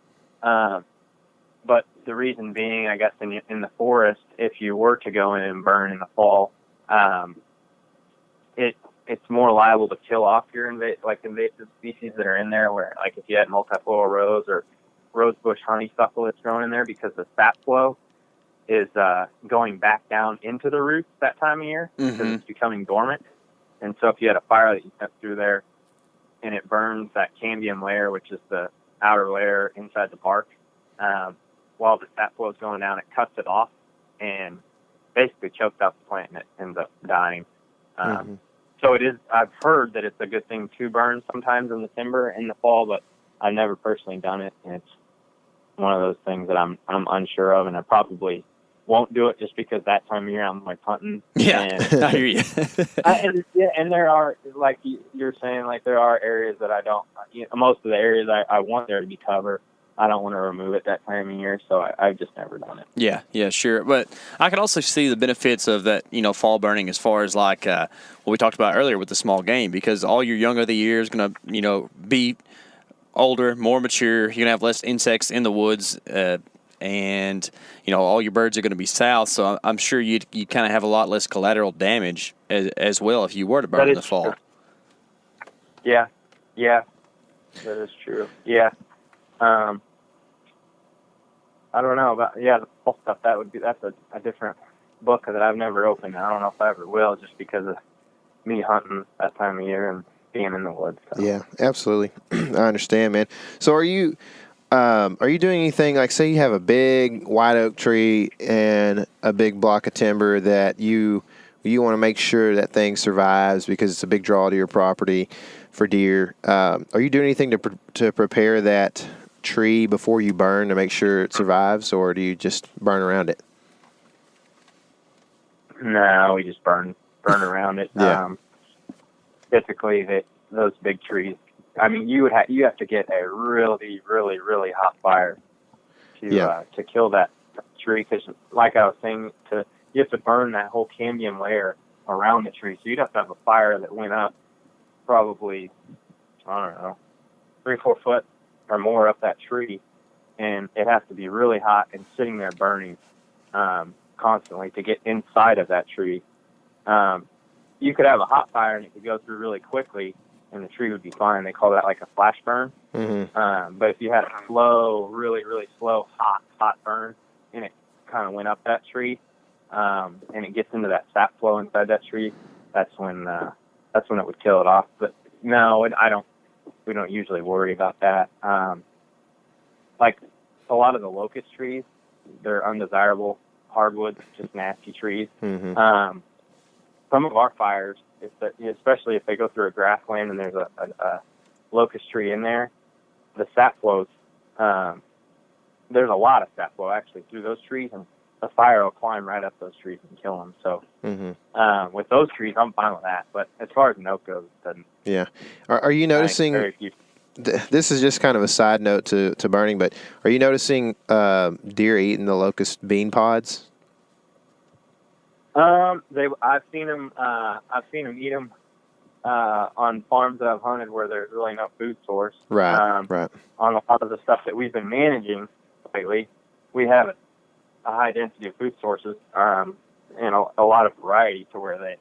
but the reason being, I guess, in the forest, if you were to go in and burn in the fall, it's more liable to kill off your invasive species that are in there, where, like, if you had multifloral rose or rosebush honeysuckle that's growing in there, because the sap flow is going back down into the roots that time of year because it's becoming dormant. And so if you had a fire that you sent through there and it burns that cambium layer, which is the outer layer inside the bark, while the sap flow is going down, it cuts it off and basically chokes out the plant, and it ends up dying. So it is. I've heard that it's a good thing to burn sometimes in the timber in the fall, but I've never personally done it, and it's one of those things that I'm unsure of, and I probably won't do it just because that time of year I'm like hunting. Yeah, and, I hear you. and there are, like you're saying, like there are areas that I don't. Most of the areas I want there to be covered, I don't want to remove it that time of year, so I've just never done it. Yeah, sure. But I can also see the benefits of that, fall burning, as far as like what we talked about earlier with the small game, because all your young of the year is going to, be older, more mature. You're going to have less insects in the woods, and, all your birds are going to be south. So I'm sure you kind of have a lot less collateral damage as well if you were to burn in the fall. True. Yeah, that is true. Yeah. I don't know about the fall stuff. That's a different book that I've never opened. I don't know if I ever will, just because of me hunting that time of year and being in the woods. So. Yeah, absolutely. I understand, man. So are you doing anything, like, say you have a big white oak tree and a big block of timber that you want to make sure that thing survives because it's a big draw to your property for deer? Are you doing anything to prepare that tree before you burn to make sure it survives, or do you just burn around it? No, we just burn around it. Yeah. Typically, those big trees. I mean, you have to get a really, really, really hot fire to kill that tree. Because, like I was saying, you have to burn that whole cambium layer around the tree. So you'd have to have a fire that went up probably, I don't know, 3-4 foot or more up that tree, and it has to be really hot and sitting there burning constantly to get inside of that tree. You could have a hot fire and it could go through really quickly, and the tree would be fine. They call that like a flash burn. Mm-hmm. But if you had a slow, really, really slow, hot burn, and it kind of went up that tree, and it gets into that sap flow inside that tree, that's when it would kill it off. But no, we don't usually worry about that. Like a lot of the locust trees, they're undesirable hardwoods, just nasty trees. Mm-hmm. Some of our fires, especially if they go through a grassland and there's a locust tree in there, the sap flows, there's a lot of sap flow actually through those trees, and the fire will climb right up those trees and kill them. So with those trees, I'm fine with that. But as far as an oak goes, it doesn't. Yeah. Are you noticing, this is just kind of a side note to burning, but are you noticing deer eating the locust bean pods? I've seen them eat them on farms that I've hunted where there's really no food source. Right. On a lot of the stuff that we've been managing lately, we have a high density of food sources, and a lot of variety to where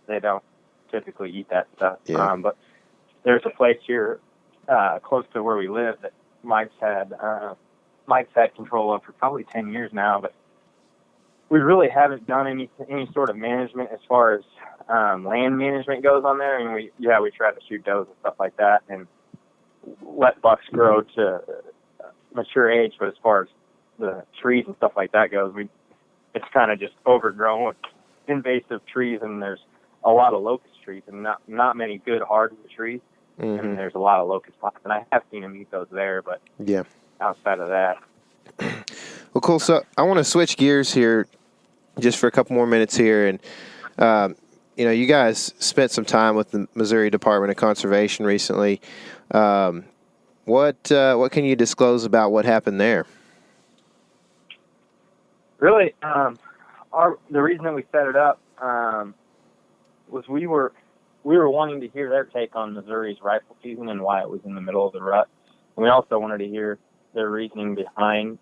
they don't typically eat that stuff. Yeah. But there's a place here close to where we live that Mike's had control of for probably 10 years now, but we really haven't done any sort of management as far as land management goes on there. And we try to shoot does and stuff like that and let bucks grow to mature age. But as far as the trees and stuff like that goes, it's kind of just overgrown with invasive trees, and there's a lot of locust trees and not many good hardwood trees. Mm-hmm. And there's a lot of locust pines, and I have seen them eat those there, but outside of that. Well, cool. So I want to switch gears here just for a couple more minutes here. And, you guys spent some time with the Missouri Department of Conservation recently. What can you disclose about what happened there? Really, the reason that we set it up was we were wanting to hear their take on Missouri's rifle season and why it was in the middle of the rut. And we also wanted to hear their reasoning behind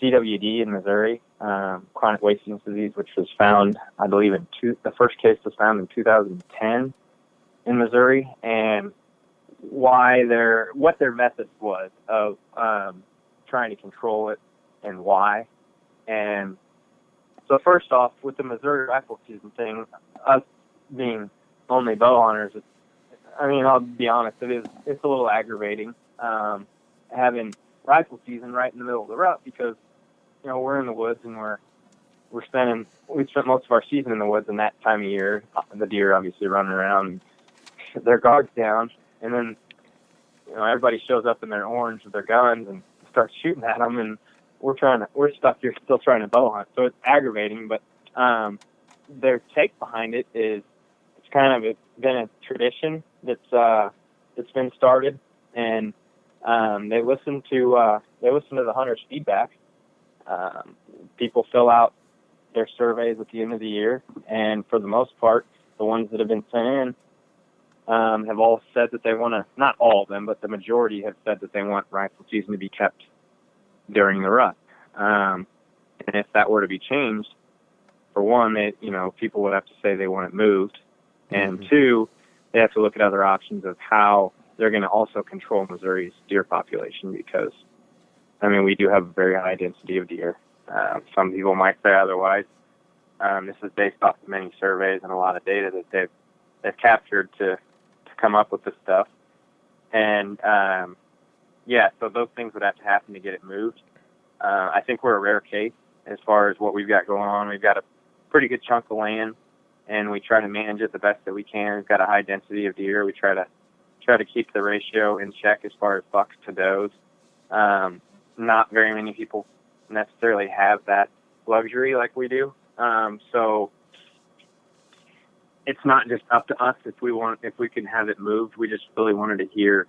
CWD in Missouri, chronic wasting disease, which was found, I believe, the first case was found in 2010 in Missouri, and what their method was of trying to control it and why. And so first off, with the Missouri rifle season thing, us being only bow hunters, I'll be honest, it's a little aggravating having rifle season right in the middle of the rut, because we're in the woods and we spent most of our season in the woods in that time of year. The deer obviously running around, their guards down, and then everybody shows up in their orange with their guns and starts shooting at them, and we're stuck here still trying to bow hunt. So it's aggravating, but their take behind it is it's been a tradition that's been started, and they listen to the hunters' feedback. People fill out their surveys at the end of the year, and for the most part, the ones that have been sent in have all said that they want to, not all of them, but the majority have said that they want rifle season to be kept during the rut. And if that were to be changed, for one, people would have to say they want it moved, and two, they have to look at other options of how they're going to also control Missouri's deer population, because we do have a very high density of deer. Some people might say otherwise. This is based off of many surveys and a lot of data that they've captured to come up with this stuff. And so those things would have to happen to get it moved. I think we're a rare case as far as what we've got going on. We've got a pretty good chunk of land, and we try to manage it the best that we can. We've got a high density of deer. We try to keep the ratio in check as far as bucks to does. Not very many people necessarily have that luxury like we do. So it's not just up to us if we can have it moved. We just really wanted to hear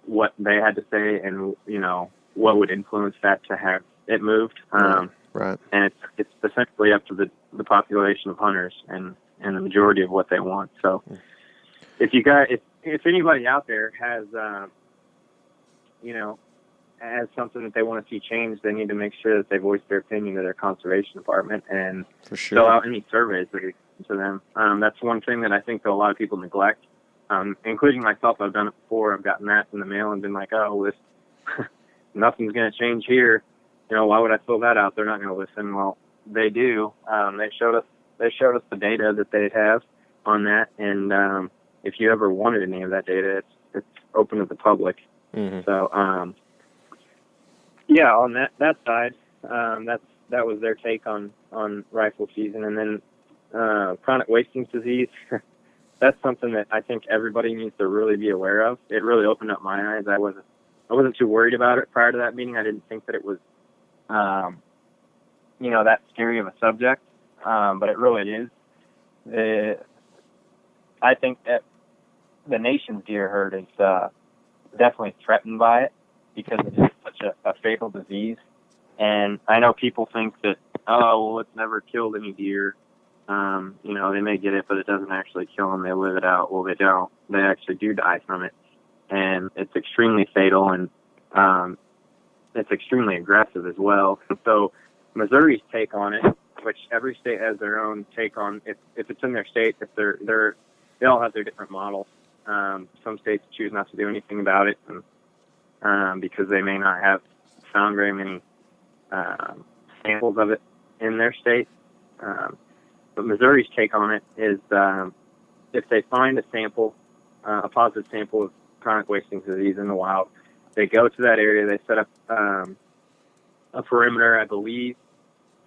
what they had to say and, what would influence that to have it moved. Right. And it's essentially up to the population of hunters and the majority of what they want. So if anybody out there has, has something that they want to see changed, they need to make sure that they voice their opinion to their conservation department and For sure. fill out any surveys that are to them. That's one thing that I think that a lot of people neglect, including myself. I've done it before. I've gotten that in the mail and been like, oh, this nothing's going to change here. Why would I fill that out? They're not going to listen. Well, they do. They showed us the data that they have on that, and if you ever wanted any of that data, it's open to the public. Mm-hmm. So, on that side, that was their take on rifle season. And then chronic wasting disease, that's something that I think everybody needs to really be aware of. It really opened up my eyes. I wasn't too worried about it prior to that meeting. I didn't think that it was, that scary of a subject, but it really is. I think that the nation's deer herd is definitely threatened by it because it is such a fatal disease. And I know people think that, it's never killed any deer. They may get it, but it doesn't actually kill them. They live it out. Well, they don't. They actually do die from it. And it's extremely fatal, and it's extremely aggressive as well. And so Missouri's take on it, which every state has their own take on, if it's in their state, if they all have their different models. Some states choose not to do anything about it, and because they may not have found very many samples of it in their state. But Missouri's take on it is if they find a sample, a positive sample of chronic wasting disease in the wild, they go to that area, they set up a perimeter, I believe,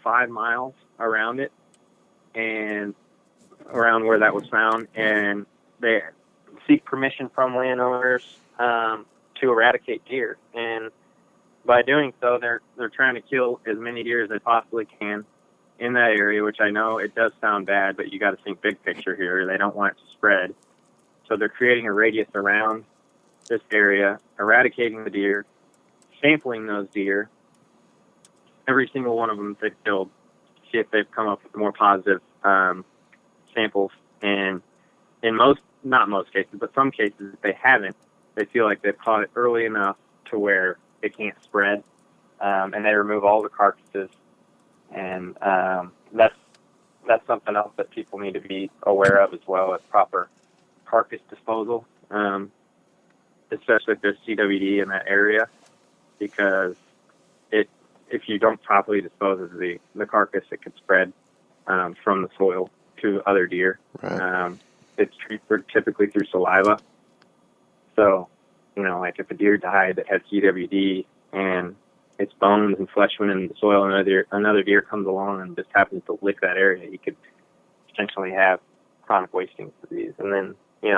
5 miles around it, and around where that was found, and they seek permission from landowners to eradicate deer. And by doing so, they're trying to kill as many deer as they possibly can in that area, which I know it does sound bad, but you got to think big picture here. They don't want it to spread. So they're creating a radius around this area, eradicating the deer, sampling those deer, every single one of them they've killed, see if they've come up with more positive samples. And in not most cases, but some cases, if they haven't, they feel like they've caught it early enough to where it can't spread, and they remove all the carcasses. And that's something else that people need to be aware of as well, as proper carcass disposal, especially if there's CWD in that area, because if you don't properly dispose of the carcass, it can spread from the soil to other deer. Right. It's transferred typically through saliva. So, like if a deer died that had CWD and its bones and flesh went in the soil, and another deer comes along and just happens to lick that area, he could potentially have chronic wasting disease. And then,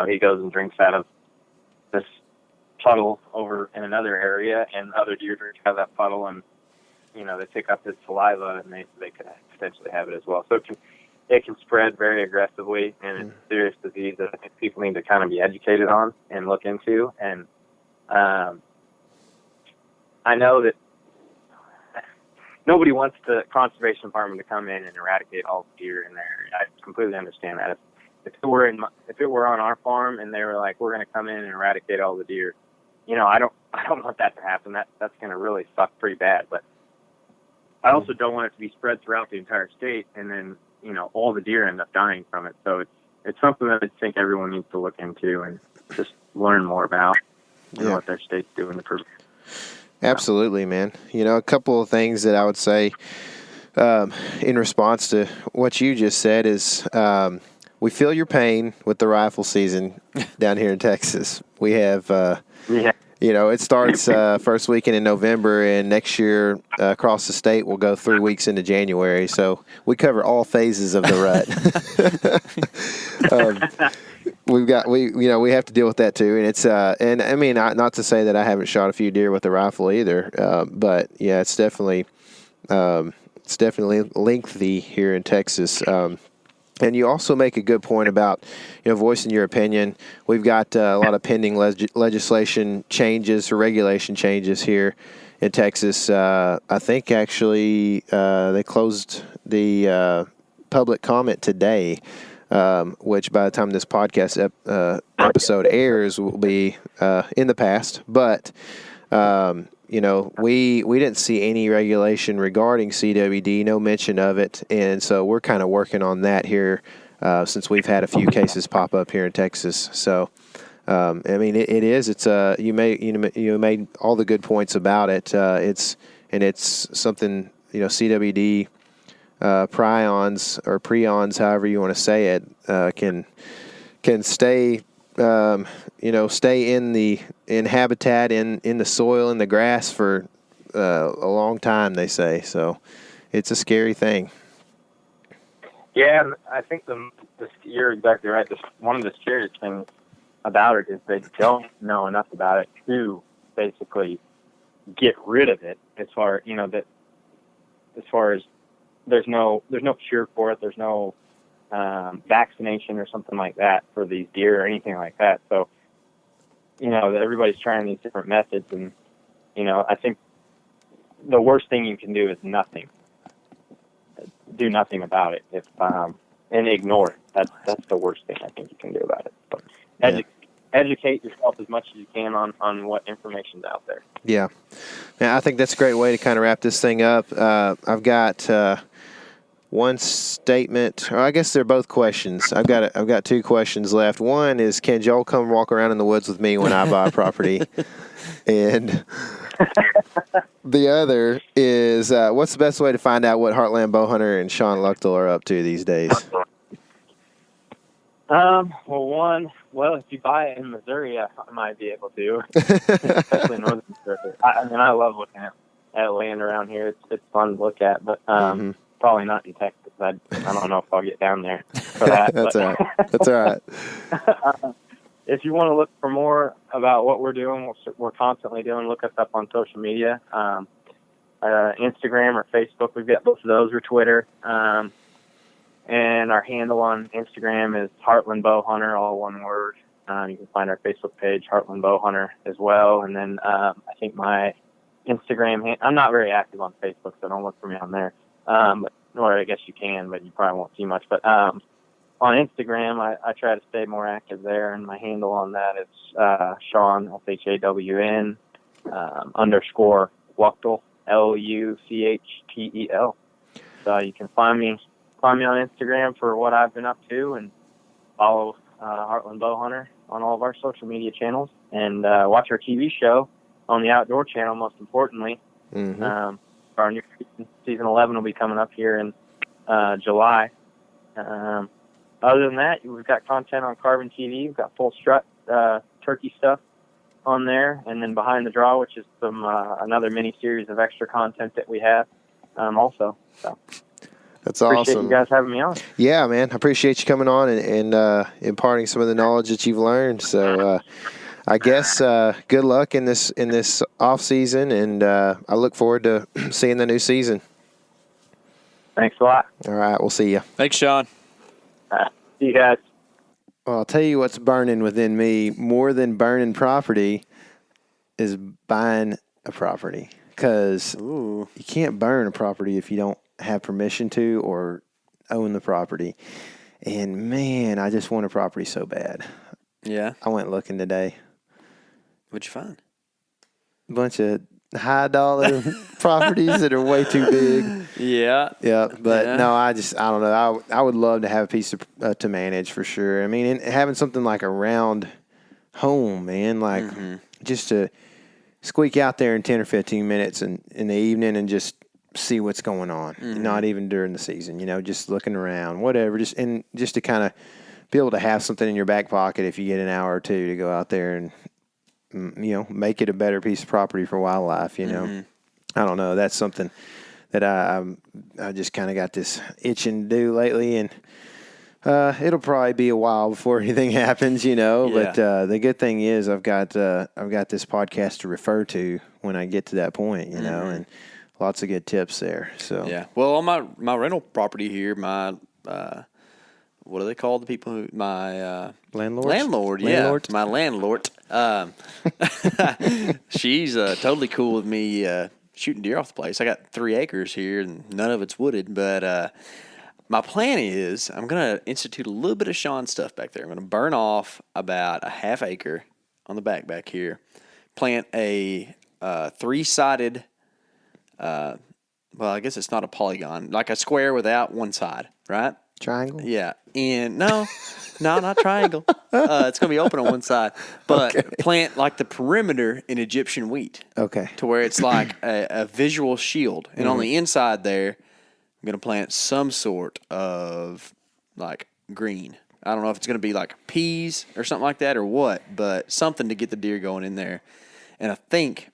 he goes and drinks out of this puddle over in another area, and other deer drink out of that puddle, and, they pick up his saliva, and they could potentially have it as well. So it can spread very aggressively, and it's a serious disease that I think people need to kind of be educated on and look into. And I know that nobody wants the conservation department to come in and eradicate all the deer in there. I completely understand that. If it were on our farm and they were like, we're going to come in and eradicate all the deer, I don't want that to happen. That's going to really suck pretty bad. But I also don't want it to be spread throughout the entire state, and then all the deer end up dying from it. So it's something that I think everyone needs to look into and just learn more about and what their state's doing to prevent. Absolutely, man. A couple of things that I would say in response to what you just said is we feel your pain with the rifle season down here in Texas. We have, it starts first weekend in November, and next year across the state we'll go 3 weeks into January. So we cover all phases of the rut. We have to deal with that too, and it's and I mean, not to say that I haven't shot a few deer with a rifle either, but yeah, it's definitely lengthy here in Texas. And you also make a good point about, voicing your opinion. We've got a lot of pending legislation changes or regulation changes here in Texas. I think actually they closed the public comment today, which by the time this podcast episode airs will be in the past. But we didn't see any regulation regarding CWD, no mention of it, and so we're kind of working on that here since we've had a few cases pop up here in Texas. So, it's you made all the good points about it. It's something CWD prions or prions, however you want to say it, can stay. Stay in habitat in the soil, in the grass for a long time, they say. So it's a scary thing. Yeah, I think you're exactly right. One of the scariest things about it is they don't know enough about it to basically get rid of it. As far as there's no cure for it. There's no vaccination or something like that for these deer or anything like that. So, everybody's trying these different methods, and, I think the worst thing you can do is nothing. Do nothing about it and ignore it. That's the worst thing I think you can do about it. But educate yourself as much as you can on what information's out there. Yeah. I think that's a great way to kind of wrap this thing up. I've got one statement, or I guess they're both questions. I've got two questions left. One is, can Joel come walk around in the woods with me when I buy a property? And the other is, what's the best way to find out what Heartland Bowhunter and Shawn Luchtel are up to these days? If you buy it in Missouri, I might be able to, especially northern Missouri. I love looking at land around here. It's fun to look at, but probably not in Texas. I don't know if I'll get down there for that. That's all right. That's all right. If you want to look for more about what we're doing, we're constantly doing, look us up on social media, Instagram or Facebook. We've got both of those, or Twitter. And our handle on Instagram is Heartland Bowhunter, all one word. You can find our Facebook page, Heartland Bowhunter, as well. And then I think my Instagram, I'm not very active on Facebook, so don't look for me on there. Or I guess you can, but you probably won't see much. But on Instagram, I try to stay more active there, and my handle on that is Shawn, SHAWN, _Luchtel, LUCHTEL. So you can find me on Instagram for what I've been up to, and follow Heartland Bowhunter on all of our social media channels, and watch our TV show on the Outdoor Channel, most importantly. Mm-hmm. Our new season 11 will be coming up here in July. Other than that, we've got content on Carbon TV. We've got full strut turkey stuff on there, and then Behind the Draw, which is some another mini series of extra content that we have also. So that's awesome. Appreciate you guys having me on. Yeah, man, I appreciate you coming on and imparting some of the knowledge that you've learned. So I guess good luck in this off season, and I look forward to seeing the new season. Thanks a lot. All right, we'll see you. Thanks, Shawn. See you guys. Well, I'll tell you what's burning within me more than burning property is buying a property, because you can't burn a property if you don't have permission to or own the property. And man, I just want a property so bad. Yeah. I went looking today. What'd you find? A bunch of high dollar properties that are way too big. Yeah. Yeah. But no, I don't know. I would love to have a piece of, to manage for sure. I mean, and having something like a round home, man, like just to squeak out there in 10 or 15 minutes in the evening and just see what's going on. Not even during the season, just looking around, whatever, just to kind of be able to have something in your back pocket if you get an hour or two to go out there and, make it a better piece of property for wildlife, I don't know. That's something that I just kind of got this itching to do lately, and it'll probably be a while before anything happens, but the good thing is I've got this podcast to refer to when I get to that point, and lots of good tips there. So yeah. Well, on my rental property here, my what do they call the people who my landlord? Yeah, my landlord. She's totally cool with me shooting deer off the place. I got 3 acres here, and none of it's wooded. But my plan is I'm gonna institute a little bit of Shawn stuff back there. I'm gonna burn off about a half acre on the back here, plant a 3-sided. Well, I guess it's not a polygon, like a square without one side, right? Triangle? Yeah. And no, not triangle. It's going to be open on one side. But plant like the perimeter in Egyptian wheat. Okay. To where it's like a visual shield. And on the inside there, I'm going to plant some sort of like green. I don't know if it's going to be like peas or something like that or what, but something to get the deer going in there. And I think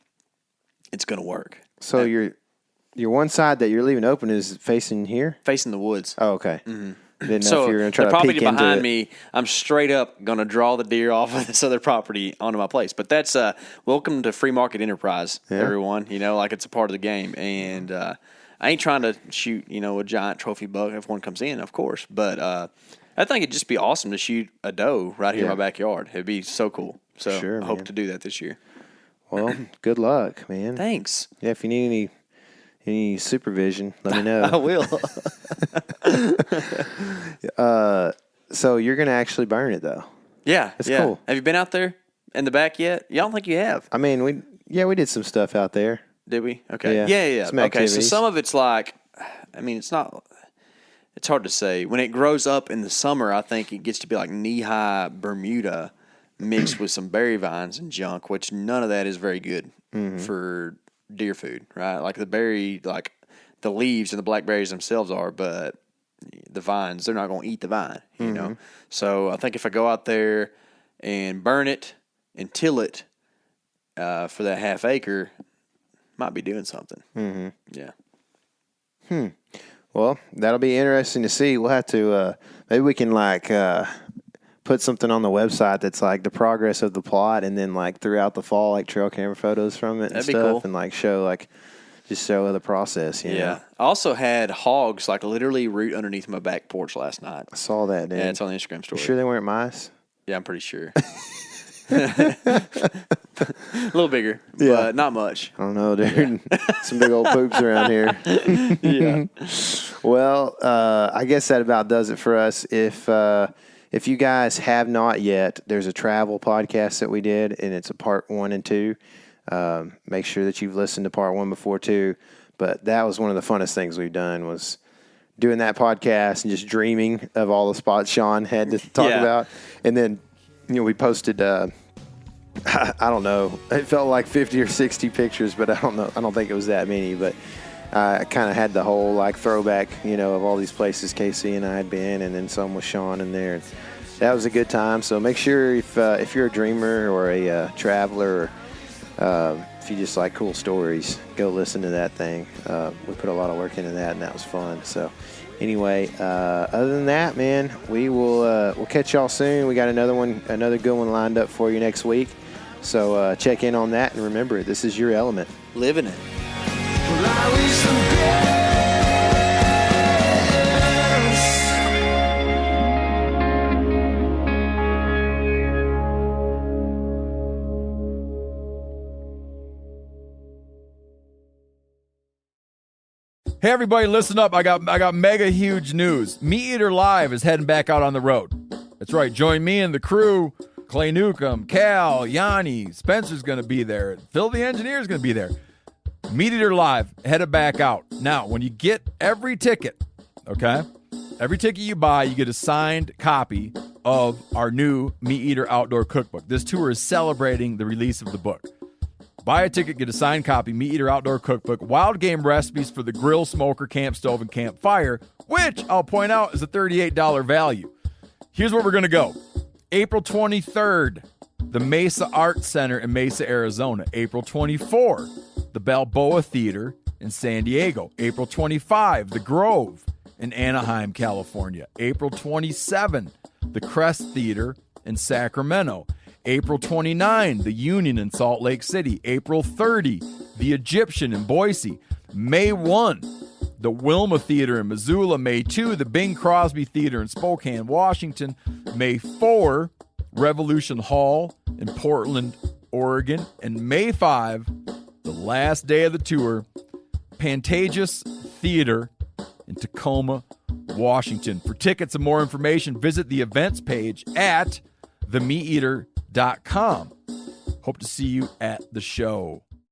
it's going to work. So your one side that you're leaving open is facing here? Facing the woods. Oh, okay. Mm-hmm. Didn't know So if you were going to try the to property peek into behind it. me, I'm straight up going to draw the deer off of this other property onto my place. But that's welcome to free market enterprise, everyone. You know, like it's a part of the game. And I ain't trying to shoot, a giant trophy buck if one comes in, of course. But I think it'd just be awesome to shoot a doe right here in my backyard. It'd be so cool. So Sure, I hope man. to do that this year. Well, good luck, man. Thanks. Yeah, if you need any supervision, let me know. I will. So you're going to actually burn it, though. Yeah. That's yeah. cool. Have you been out there in the back yet? Yeah, I don't think you have. I mean, we did some stuff out there. Did we? Okay. Yeah. Yeah. Some Okay, so activities. some of it's like, it's not, it's hard to say. When it grows up in the summer, I think it gets to be like knee-high Bermuda mixed with some berry vines and junk, which none of that is very good for deer food, right? Like the berry, like the leaves and the blackberries themselves are, but the vines, they're not going to eat the vine, you know? So I think if I go out there and burn it and till it for that half acre, might be doing something. Yeah. Well, that'll be interesting to see. We'll have to, maybe we can put something on the website that's like the progress of the plot, and then like throughout the fall, like trail camera photos from it and That'd be stuff, cool. and like just show the process. You know? I also had hogs like literally root underneath my back porch last night. I saw that, dude. Yeah, it's on the Instagram story. You sure they weren't mice? Yeah, I'm pretty sure. A little bigger, but not much. I don't know, dude. Some big old poops around here. Yeah. Well, I guess that about does it for us. If you guys have not yet, there's a travel podcast that we did, and it's a part 1 and 2. Make sure that you've listened to part 1 before 2. But that was one of the funnest things we've done, was doing that podcast and just dreaming of all the spots Shawn had to talk about. And then, we posted, I don't know, it felt like 50 or 60 pictures, but I don't know. I don't think it was that many, but I kind of had the whole like throwback, of all these places Casey and I had been, and then some with Shawn in there. That was a good time. So make sure if you're a dreamer or a traveler, or if you just like cool stories, go listen to that thing. We put a lot of work into that, and that was fun. So anyway, other than that, man, we'll catch y'all soon. We got another good one lined up for you next week. So check in on that, and remember, this is your element. Living it. Well, I wish the best. Hey everybody, listen up. I got mega huge news. Meat Eater Live is heading back out on the road. That's right. Join me and the crew. Clay Newcomb, Cal, Yanni, Spencer's going to be there. Phil the engineer's going to be there. Meat Eater Live, headed back out. Now, when you get every ticket, okay, every ticket you buy, you get a signed copy of our new Meat Eater Outdoor Cookbook. This tour is celebrating the release of the book. Buy a ticket, get a signed copy, Meat Eater Outdoor Cookbook, wild game recipes for the grill, smoker, camp stove, and campfire, which I'll point out is a $38 value. Here's where we're going to go. April 23rd, the Mesa Art Center in Mesa, Arizona. April 24th, the Balboa Theater in San Diego. April 25, the Grove in Anaheim, California. April 27, the Crest Theater in Sacramento. April 29, the Union in Salt Lake City. April 30, the Egyptian in Boise. May 1, the Wilma Theater in Missoula, May 2, the Bing Crosby Theater in Spokane, Washington, May 4, Revolution Hall in Portland, Oregon, and May 5, the last day of the tour, Pantages Theater in Tacoma, Washington. For tickets and more information, visit the events page at themeateater.com. Hope to see you at the show.